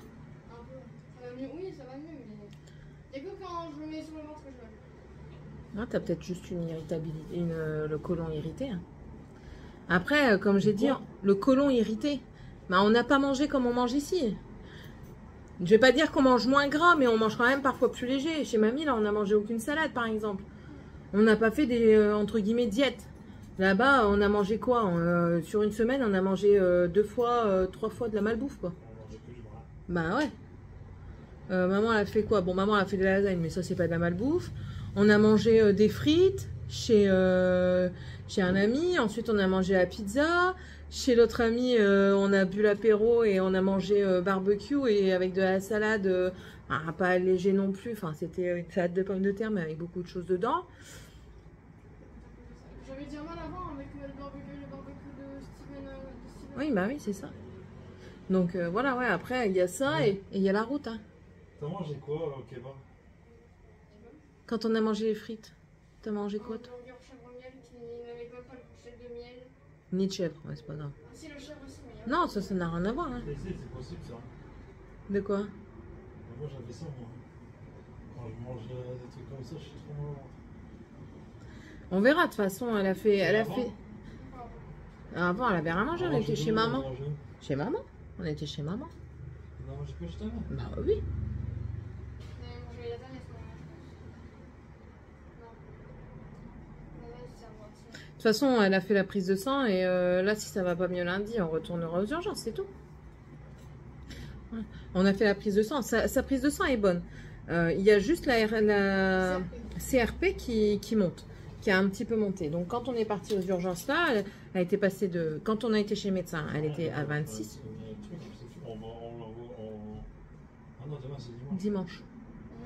Un peu. Ça va mieux, oui, ça va mieux. Mais... Et que quand je le mets sur le ventre que je veux. Ah, t'as peut-être juste une irritabilité, le côlon irrité. Hein. Après, comme j'ai dit, le côlon irrité, bah, on n'a pas mangé comme on mange ici. Je vais pas dire qu'on mange moins gras, mais on mange quand même parfois plus léger. Chez mamie, là, on n'a mangé aucune salade, par exemple. On n'a pas fait des, entre guillemets, diètes. Là-bas, on a mangé quoi? Sur une semaine, on a mangé 2 fois, 3 fois de la malbouffe, quoi. On mangeait que du bras. Bah ouais. Maman, elle a fait quoi? Bon, maman, elle a fait de la lasagne, mais ça, c'est pas de la malbouffe. On a mangé des frites chez un ami. Ensuite, on a mangé la pizza. Chez l'autre ami, on a bu l'apéro et on a mangé barbecue et avec de la salade, pas léger non plus. Enfin, c'était une salade de pommes de terre, mais avec beaucoup de choses dedans. J'avais dit mal avant avec le barbecue de Steven. Oui, bah oui, c'est ça. Donc voilà, ouais, après, il y a ça et il y a la route. Hein. T'as mangé quoi au kebab? Quand on a mangé les frites, t'as mangé quoi, toi? Un chèvre miel qui n'avait pas le coucher de miel. Ni de chèvre, ouais, c'est pas grave. Ah, si, le chèvre aussi, mais. Non, ça n'a rien à voir. Hein. C'est possible ça. De quoi? Moi j'avais ça moi. Quand je mange des trucs comme ça, je suis trop malade. On verra, de toute façon, elle a fait... Avant, elle avait rien mangé, on était chez maman. Chez maman? On était chez maman. Non, j'ai pas chez ta mère. Bah oui. Mangé la dernière fois. Non. De toute façon, elle a fait la prise de sang et là, si ça va pas mieux lundi, on retournera aux urgences, c'est tout. Ouais. On a fait la prise de sang. Sa prise de sang est bonne. Il y a juste la CRP qui monte, qui a un petit peu monté. Donc, quand on est parti aux urgences là, elle a été passée de... Quand on a été chez le médecin, elle était à 26. Ah non, demain c'est dimanche. Dimanche.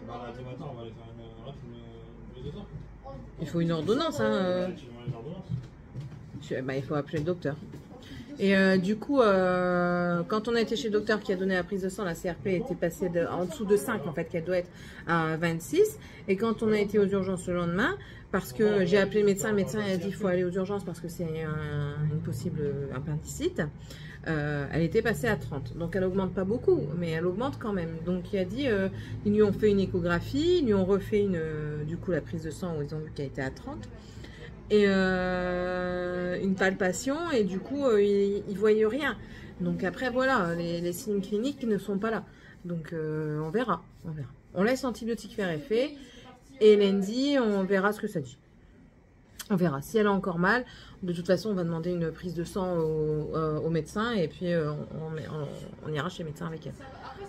Bah, lundi matin, on va aller faire une ordonnance. Il faut une ordonnance, hein. Tu veux une ordonnance? Bah, il faut appeler le docteur. Et du coup, quand on a été chez le docteur qui a donné la prise de sang, la CRP était passée en dessous de 5, en fait, qu'elle doit être à 26. Et quand on a été aux urgences le lendemain, parce que j'ai appelé le médecin a dit qu'il faut aller aux urgences parce que c'est une possible appendicite, elle était passée à 30. Donc elle augmente pas beaucoup, mais elle augmente quand même. Donc il a dit, ils lui ont fait une échographie, ils lui ont refait du coup la prise de sang où ils ont vu qu'elle était à 30. Et une palpation et du coup ils ne voyaient rien. Donc après voilà, les signes cliniques ne sont pas là. Donc on verra. On laisse l'antibiotique faire effet et lundi on verra ce que ça dit. On verra. Si elle a encore mal, de toute façon on va demander une prise de sang au médecin et puis on ira chez le médecin avec elle.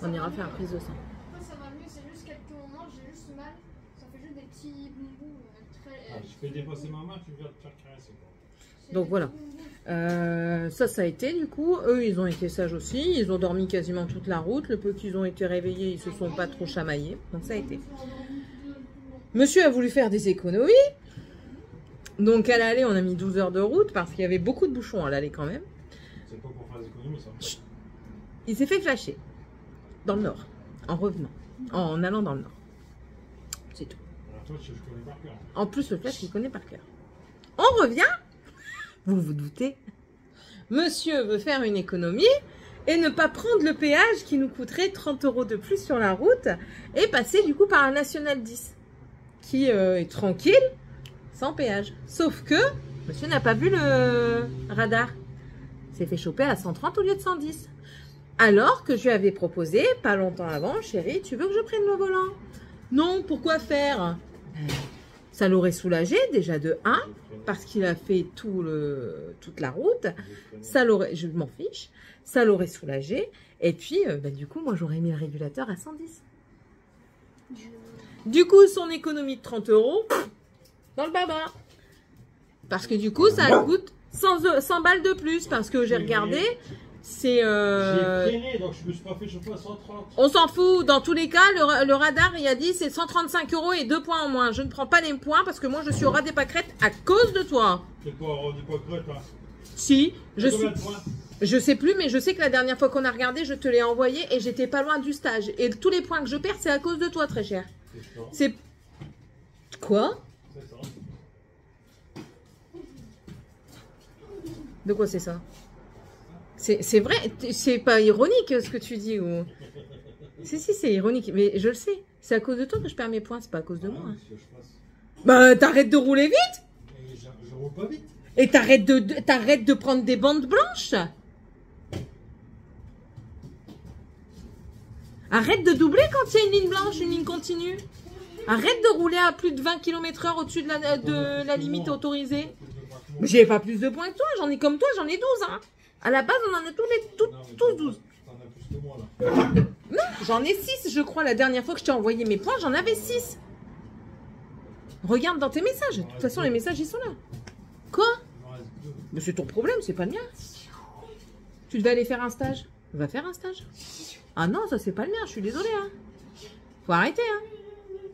On ira faire une prise de sang. Après ça va mieux, c'est juste quelques moments, j'ai juste mal. Ça fait juste des petits boubous. Je fais dépasser ma main, tu viens te faire caresser. Donc voilà. Ça a été du coup. Eux, ils ont été sages aussi. Ils ont dormi quasiment toute la route. Le peu qu'ils ont été réveillés, ils se sont pas trop chamaillés. Donc ça a été. Monsieur a voulu faire des économies. Donc à l'aller, on a mis 12 heures de route parce qu'il y avait beaucoup de bouchons à l'aller quand même. C'est pas pour faire des économies ça. Chut. Il s'est fait flasher. Dans le nord. En revenant. En allant dans le nord. C'est tout. Alors toi, je connais par cœur. En plus, le flash, il connaît par cœur. On revient. Vous vous doutez. Monsieur veut faire une économie et ne pas prendre le péage qui nous coûterait 30 € de plus sur la route et passer du coup par un National 10 qui est tranquille, sans péage. Sauf que monsieur n'a pas vu le radar. Il s'est fait choper à 130 au lieu de 110. Alors que je lui avais proposé, pas longtemps avant, chérie, tu veux que je prenne le volant? Non, pourquoi faire? Ça l'aurait soulagé déjà de 1, parce qu'il a fait toute la route. Ça l'aurait, je m'en fiche, ça l'aurait soulagé. Et puis, du coup, moi, j'aurais mis le régulateur à 110. Du coup, son économie de 30 € dans le baba. Parce que du coup, ça coûte 100 balles de plus. Parce que j'ai regardé, c'est... J'ai freiné, donc je me suis pas fait chauffer à 130. On s'en fout. Dans tous les cas, le radar, il a dit c'est 135 € et 2 points en moins. Je ne prends pas les points parce que moi, je suis au ras des pâquerettes à cause de toi. C'est pas au ras des pâquerettes, hein. Si, je suis... Combien de points? Je sais plus, mais je sais que la dernière fois qu'on a regardé, je te l'ai envoyé et j'étais pas loin du stage. Et tous les points que je perds, c'est à cause de toi, très cher. C'est... Quoi? C'est ça. De quoi c'est ça? C'est vrai, c'est pas ironique ce que tu dis ou... Si, c'est ironique. Mais je le sais. C'est à cause de toi que je perds mes points. C'est pas à cause de moi. Hein. Qu'est-ce que je fasse? Bah, t'arrêtes de rouler vite. Et je roule pas vite. Et t'arrêtes de prendre des bandes blanches. Arrête de doubler quand il y a une ligne blanche, une ligne continue. Arrête de rouler à plus de 20 km/h au-dessus de la limite autorisée. J'ai pas plus de points que toi, j'en ai comme toi, j'en ai 12. Hein. À la base, on en a tous 12. T'en as plus que moi là. Non, j'en ai 6, je crois. La dernière fois que je t'ai envoyé mes points, j'en avais 6. Regarde dans tes messages. De toute façon, les messages, ils sont là. Quoi? Il m'en reste 2. Mais c'est ton problème, c'est pas le mien. Tu devais aller faire un stage. Va faire un stage. Ah non, ça c'est pas le mien, je suis désolée. Hein. Faut arrêter. Hein.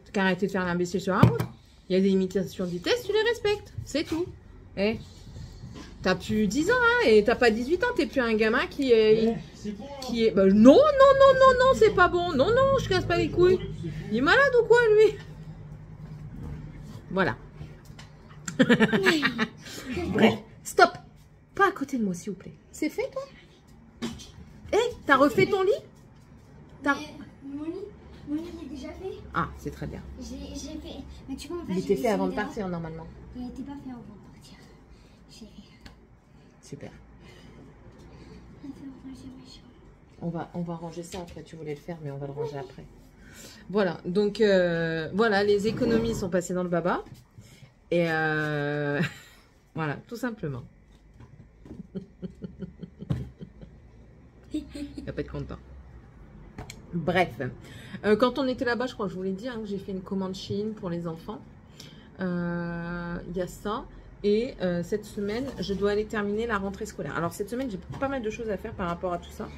T'as qu'à arrêter de faire l'imbécile sur la route. Il y a des limitations de vitesse, tu les respectes. C'est tout. Eh, t'as plus 10 ans, hein, et t'as pas 18 ans, t'es plus un gamin qui est... C'est bon, là. Qui est... Bah, non, c'est pas bon. Non, je casse pas les couilles. Il est malade ou quoi, lui? Voilà. Bref, stop. Pas à côté de moi, s'il vous plaît. C'est fait, toi? Eh, t'as refait ton lit? Mon lit est déjà fait. Ah, c'est très bien. J'ai fait. Mais tu vois, en fait, Il était fait avant de partir, normalement. Il n'était pas fait avant de partir. J'ai fait. Super. On va ranger ça après. Tu voulais le faire, mais on va le ranger après. Voilà, donc voilà, les économies sont passées dans le baba. Et voilà, tout simplement. Il va pas être content. Bref, quand on était là-bas, je crois que je vous l'ai dit, hein, que j'ai fait une commande Shein pour les enfants. Il y a ça. Et cette semaine, je dois aller terminer la rentrée scolaire. Alors cette semaine, j'ai pas mal de choses à faire par rapport à tout ça.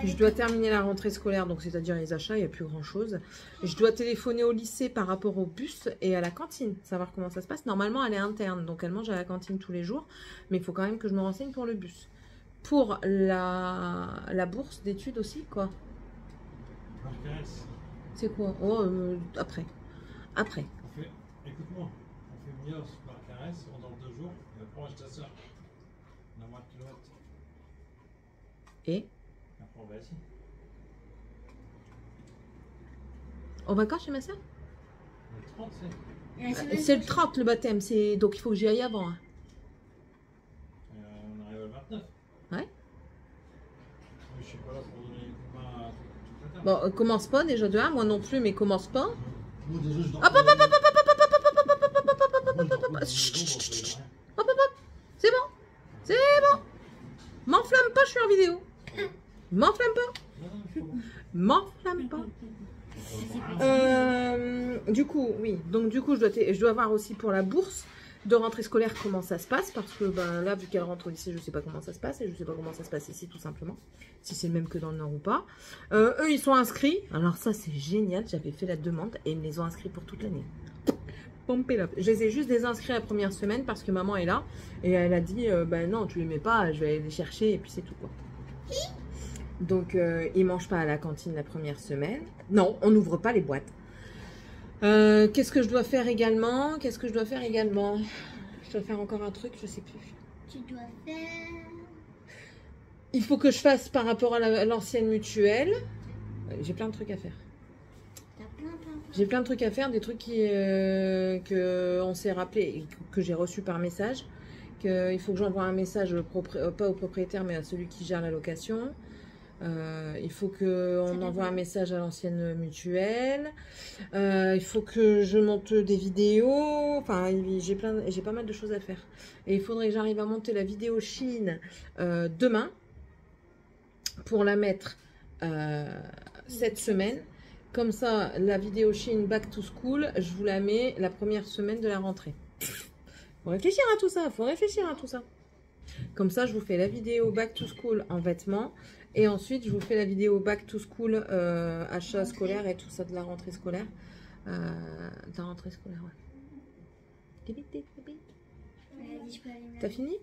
Je dois terminer la rentrée scolaire, donc c'est-à-dire les achats, il n'y a plus grand-chose. Je dois téléphoner au lycée par rapport au bus et à la cantine, savoir comment ça se passe. Normalement, elle est interne, donc elle mange à la cantine tous les jours. Mais il faut quand même que je me renseigne pour le bus. Pour la bourse d'études aussi, quoi. C'est quoi? Oh, après. Après. Écoute-moi, on fait Mios par caresse, on dort 2 jours, et après on va chez ta soeur. On a moins de kilomètres. Et Après on va ici. on va quand chez ma soeur? Le 30, c'est. C'est le 30 le baptême, donc il faut que j'y aille avant. Hein. On arrive au 29. Ouais. Mais je suis pas là pour donner les coups de main à toute la table. Bon, commence pas déjà de 1, moi non plus, mais commence pas. Moi déjà je dors. Hop, hop, hop, hop, hop, hop, hop, hop, hop, hop, hop, hop, hop, hop, hop, hop. Hop, hop, hop. C'est bon. C'est bon. M'enflamme pas, je suis en vidéo. M'enflamme pas. M'enflamme pas. Du coup, oui. Donc du coup, je dois voir aussi pour la bourse de rentrée scolaire comment ça se passe. Parce que ben, là, vu qu'elle rentre au lycée, je sais pas comment ça se passe. Et je sais pas comment ça se passe ici, tout simplement. Si c'est le même que dans le Nord ou pas. Eux, ils sont inscrits. Alors ça, c'est génial. J'avais fait la demande et ils me les ont inscrits pour toute l'année. Pompez là. Je les ai juste désinscrits la première semaine parce que maman est là. Et elle a dit, ben non, tu les mets pas, je vais aller les chercher et puis c'est tout quoi. Donc, ils mangent pas à la cantine la première semaine. Non, on n'ouvre pas les boîtes. Qu'est-ce que je dois faire également? Je dois faire encore un truc, je sais plus. Tu dois faire. Il faut que je fasse par rapport à l'ancienne mutuelle. J'ai plein de trucs à faire. J'ai plein de trucs à faire, des trucs que on s'est rappelé, que j'ai reçu par message. Il faut que j'envoie un message, pas au propriétaire, mais à celui qui gère la location. Il faut qu'on envoie un message à l'ancienne mutuelle. Il faut que je monte des vidéos. Enfin, j'ai pas mal de choses à faire. Et il faudrait que j'arrive à monter la vidéo Shein demain pour la mettre cette semaine. Comme ça, la vidéo Shein Back to School, je vous la mets la première semaine de la rentrée. Faut réfléchir à tout ça. Comme ça, je vous fais la vidéo Back to School en vêtements. Et ensuite, je vous fais la vidéo Back to School achat scolaire et tout ça de la rentrée scolaire. Ouais. T'as fini?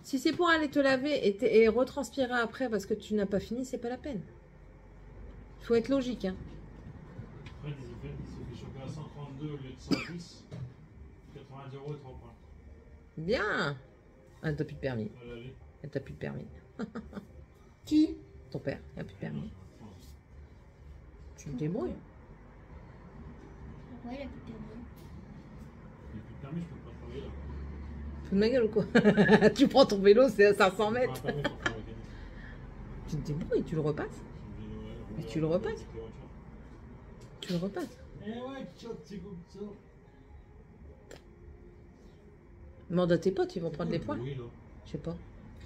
Si c'est pour aller te laver et retranspirer après parce que tu n'as pas fini, c'est pas la peine. Il faut être logique. Hein. Après, il s'est fait choper à 132 au lieu de 110. 90 € et 3 points. Bien. Ah, t'as plus de permis. Voilà, T'as plus de permis. Qui? Ton père, il n'a plus de permis. Tu te débrouilles. Ouais, il a plus de permis. Il n'y a plus de permis, je peux pas travailler là. Fous de ma gueule ou quoi? Tu prends ton vélo, c'est à 500 J'ai mètres. pas un permis pour faire mécanique. Tu te débrouilles, tu le repasses. Ouais, Mais tu le repasses. avec les voitures. Tu le repasses. Eh ouais, tchot, c'est comme ça. Demande à tes potes, ils vont prendre des points. Oui, là. Je sais pas.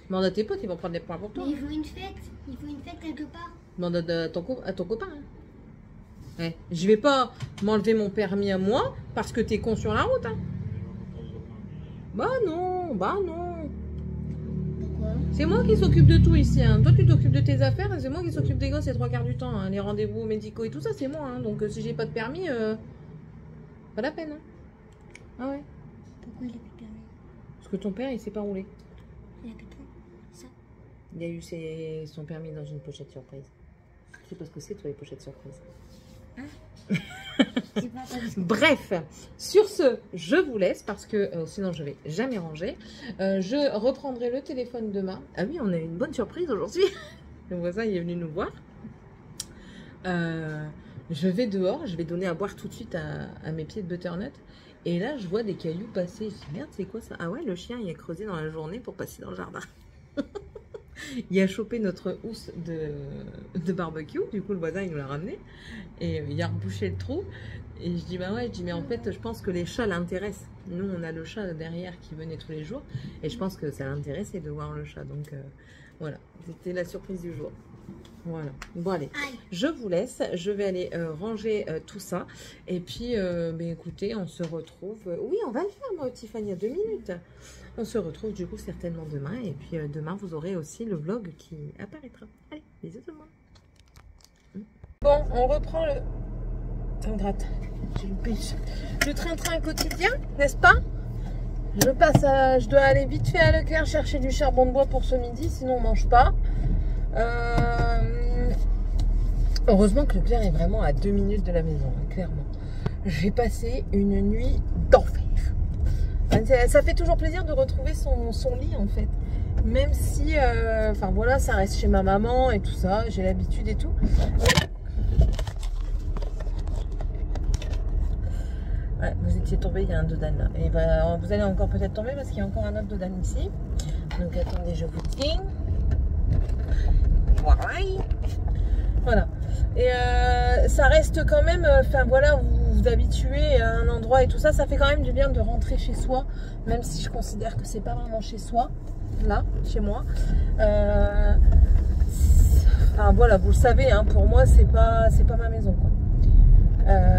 Demande à tes potes, ils vont prendre des points pour toi. Mais il faut une fête. Il faut une fête quelque part. Demande à ton copain. Hein. Ouais. Je vais pas m'enlever mon permis à moi parce que t'es con sur la route. Hein. Bah non, bah non. Pourquoi? C'est moi qui s'occupe de tout ici. Hein. Toi, tu t'occupes de tes affaires et c'est moi qui s'occupe des gosses les 3/4 du temps. Hein. Les rendez-vous médicaux et tout ça, c'est moi. Hein. Donc si j'ai pas de permis, pas la peine. Hein. Ah ouais. Pourquoi il a plus de permis? Parce que ton père, il s'est pas roulé. Il a plus de temps. Ça. Il a eu son permis dans une pochette surprise. Je sais pas ce que c'est, toi, les pochettes surprises. C'est pas comme ça. Bref, sur ce, je vous laisse parce que sinon je vais jamais ranger. Je reprendrai le téléphone demain. Ah oui, on a une bonne surprise aujourd'hui. Le voisin il est venu nous voir. Je vais dehors, je vais donner à boire tout de suite à mes pieds de butternut. Et là, je vois des cailloux passer. Je dis merde, c'est quoi ça? Ah ouais, le chien il a creusé dans la journée pour passer dans le jardin. Il a chopé notre housse de barbecue, du coup le voisin il nous l'a ramené et il a rebouché le trou et je dis bah ouais, je dis mais en fait je pense que les chats l'intéressent. Nous on a le chat derrière qui venait tous les jours et je pense que ça l'intéressait de voir le chat, donc voilà, c'était la surprise du jour. Voilà, bon allez, je vous laisse, je vais aller ranger tout ça et puis écoutez, on se retrouve, oui on va le faire moi Tiffany à 2 minutes. On se retrouve du coup certainement demain et puis demain vous aurez aussi le vlog qui apparaîtra. Allez, bisous tout le monde. Bon, on reprend le... Ça me gratte, j'ai loupé. Le train-train quotidien, n'est-ce pas? Je dois aller vite fait à Leclerc chercher du charbon de bois pour ce midi, sinon on mange pas. Heureusement que Leclerc est vraiment à 2 minutes de la maison, hein, clairement. J'ai passé une nuit d'enfer. Ça fait toujours plaisir de retrouver son lit en fait. Même si, enfin voilà, ça reste chez ma maman et tout ça, j'ai l'habitude et tout. Ouais, vous étiez tombé, il y a un dodan là. Et vous allez encore peut-être tomber parce qu'il y a encore un autre dodan ici. Donc attendez, je vous dis. Voilà. Et ça reste quand même, enfin voilà, vous vous habituez à un endroit et tout ça, ça fait quand même du bien de rentrer chez soi, même si je considère que c'est pas vraiment chez soi, là, chez moi. Enfin voilà, vous le savez, hein, pour moi c'est pas ma maison quoi.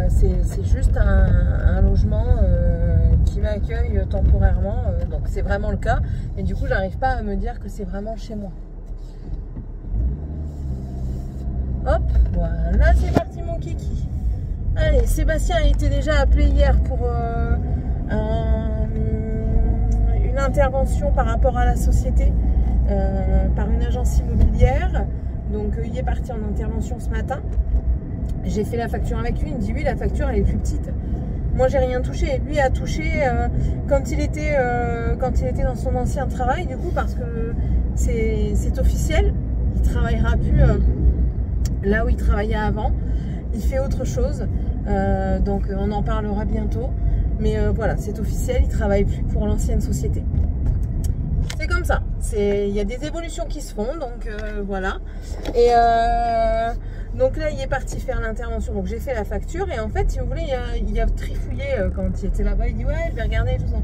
C'est juste un logement qui m'accueille temporairement, donc c'est vraiment le cas. Et du coup, j'arrive pas à me dire que c'est vraiment chez moi. Hop, voilà, c'est parti mon kiki. Allez, Sébastien a été déjà appelé hier pour une intervention par rapport à la société par une agence immobilière. Donc il est parti en intervention ce matin. J'ai fait la facture avec lui, il me dit oui, la facture elle est plus petite. Moi j'ai rien touché et lui a touché quand il était dans son ancien travail, du coup, parce que c'est officiel, il travaillera plus là où il travaillait avant, il fait autre chose, donc on en parlera bientôt, mais voilà, c'est officiel, il travaille plus pour l'ancienne société. C'est comme ça, il y a des évolutions qui se font, donc voilà. Et donc là, il est parti faire l'intervention, donc j'ai fait la facture, et en fait, si vous voulez, il a trifouillé quand il était là-bas, il dit ouais, je vais regarder tout ça.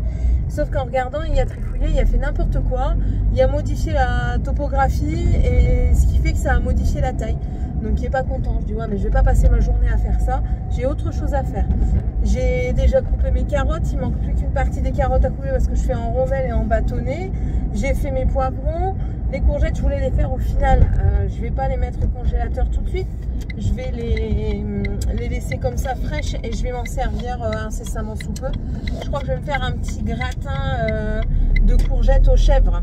Sauf qu'en regardant, il a trifouillé, il a fait n'importe quoi, il a modifié la topographie, et ce qui fait que ça a modifié la taille. Donc il n'est pas content, je dis ouais, mais je vais pas passer ma journée à faire ça, j'ai autre chose à faire. J'ai déjà coupé mes carottes, il manque plus qu'une partie des carottes à couper parce que je fais en rondelles et en bâtonnet. J'ai fait mes poivrons, les courgettes je voulais les faire au final, je vais pas les mettre au congélateur tout de suite, je vais les laisser comme ça fraîches et je vais m'en servir incessamment sous peu. Je crois que je vais me faire un petit gratin de courgettes aux chèvres.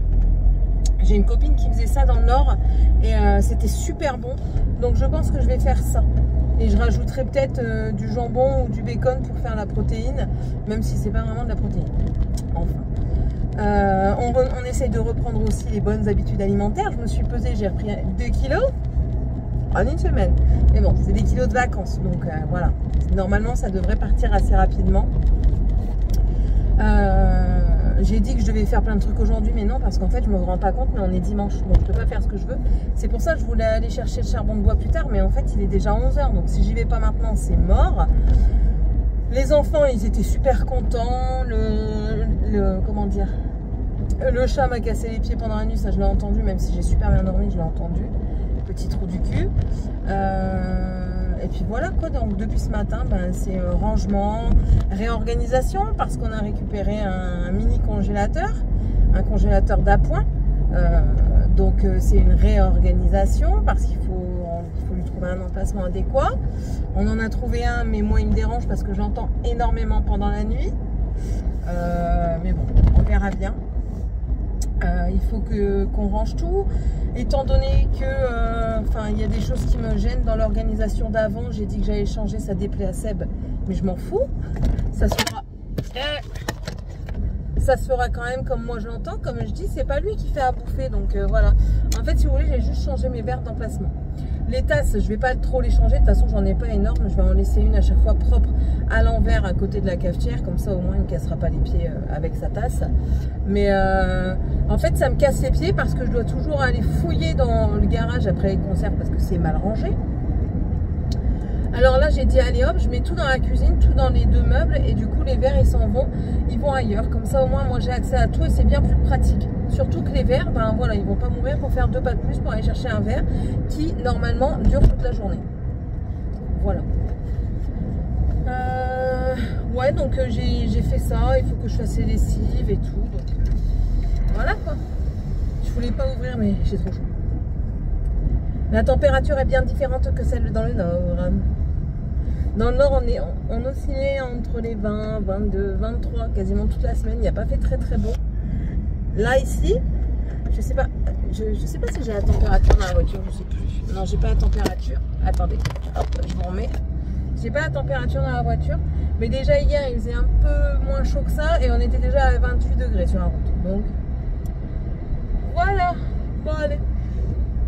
J'ai une copine qui faisait ça dans le Nord et c'était super bon, donc je pense que je vais faire ça. Et je rajouterai peut-être du jambon ou du bacon pour faire la protéine, même si c'est pas vraiment de la protéine. Enfin, on essaye de reprendre aussi les bonnes habitudes alimentaires. Je me suis pesée, j'ai repris 2 kilos. en une semaine. Mais bon, c'est des kilos de vacances, donc voilà. Normalement, ça devrait partir assez rapidement. J'ai dit que je devais faire plein de trucs aujourd'hui, mais non, parce qu'en fait, je me rends pas compte, mais on est dimanche, donc je peux pas faire ce que je veux. C'est pour ça que je voulais aller chercher le charbon de bois plus tard, mais en fait, il est déjà 11 h, donc si j'y vais pas maintenant, c'est mort. Les enfants, ils étaient super contents. Comment dire, le chat m'a cassé les pieds pendant la nuit, ça je l'ai entendu, même si j'ai super bien dormi, je l'ai entendu. Petit trou du cul. Et puis voilà quoi, donc depuis ce matin, ben, c'est rangement, réorganisation, parce qu'on a récupéré un mini congélateur, un congélateur d'appoint. Donc c'est une réorganisation parce qu'il faut lui trouver un emplacement adéquat. On en a trouvé un, mais moi il me dérange parce que j'entends énormément pendant la nuit. Mais bon, on verra bien. Il faut qu'on range tout, étant donné que il y a des choses qui me gênent dans l'organisation d'avant. J'ai dit que j'allais changer, ça déplaît à Seb, mais je m'en fous, ça se fera quand même comme moi je l'entends. Comme je dis, c'est pas lui qui fait à bouffer, donc voilà. En fait, si vous voulez, j'ai juste changé mes verres d'emplacement. Les tasses, je vais pas trop les changer, de toute façon j'en ai pas énorme, je vais en laisser une à chaque fois propre à l'envers à côté de la cafetière, comme ça au moins il ne cassera pas les pieds avec sa tasse. Mais en fait ça me casse les pieds parce que je dois toujours aller fouiller dans le garage après les conserves parce que c'est mal rangé. Alors là j'ai dit allez hop, je mets tout dans la cuisine, tout dans les deux meubles, et du coup les verres ils s'en vont, ils vont ailleurs, comme ça au moins moi j'ai accès à tout et c'est bien plus pratique. Surtout que les verres, ben voilà, ils vont pas mourir pour faire 2 pas de plus pour aller chercher un verre qui normalement dure toute la journée. Voilà. Ouais, donc j'ai fait ça, il faut que je fasse les lessives et tout, donc voilà quoi. Je voulais pas ouvrir mais j'ai trop chaud. La température est bien différente que celle dans le nord. Dans le nord, on oscillait entre les 20, 22, 23 quasiment toute la semaine. Il n'y a pas fait très très beau. Là ici, je sais pas si j'ai la température dans la voiture, je sais plus. Non, j'ai pas la température. Attendez, hop, je vous remets. J'ai pas la température dans la voiture, mais déjà hier il faisait un peu moins chaud que ça et on était déjà à 28 degrés sur la route. Donc voilà. Bon allez,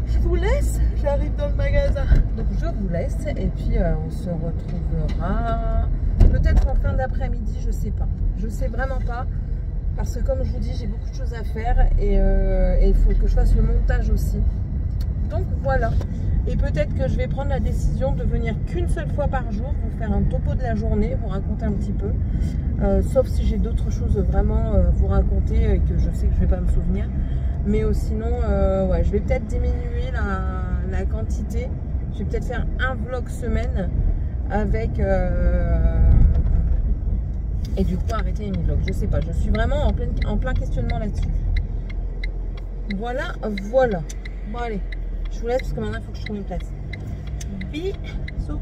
je vous laisse. J'arrive dans le magasin. Donc je vous laisse et puis on se retrouvera peut-être en fin d'après-midi, je sais pas. Je sais vraiment pas. Parce que comme je vous dis, j'ai beaucoup de choses à faire et il faut que je fasse le montage aussi. Donc voilà. Et peut-être que je vais prendre la décision de venir qu'une seule fois par jour, vous faire un topo de la journée, vous raconter un petit peu. Sauf si j'ai d'autres choses vraiment vous raconter et que je sais que je ne vais pas me souvenir. Mais sinon, ouais, je vais peut-être diminuer la quantité. Je vais peut-être faire un vlog semaine avec... et du coup arrêter les mini-vlogs, je sais pas, je suis vraiment en plein questionnement là-dessus. Voilà. Bon allez, je vous laisse parce que maintenant il faut que je trouve une place. Bisous.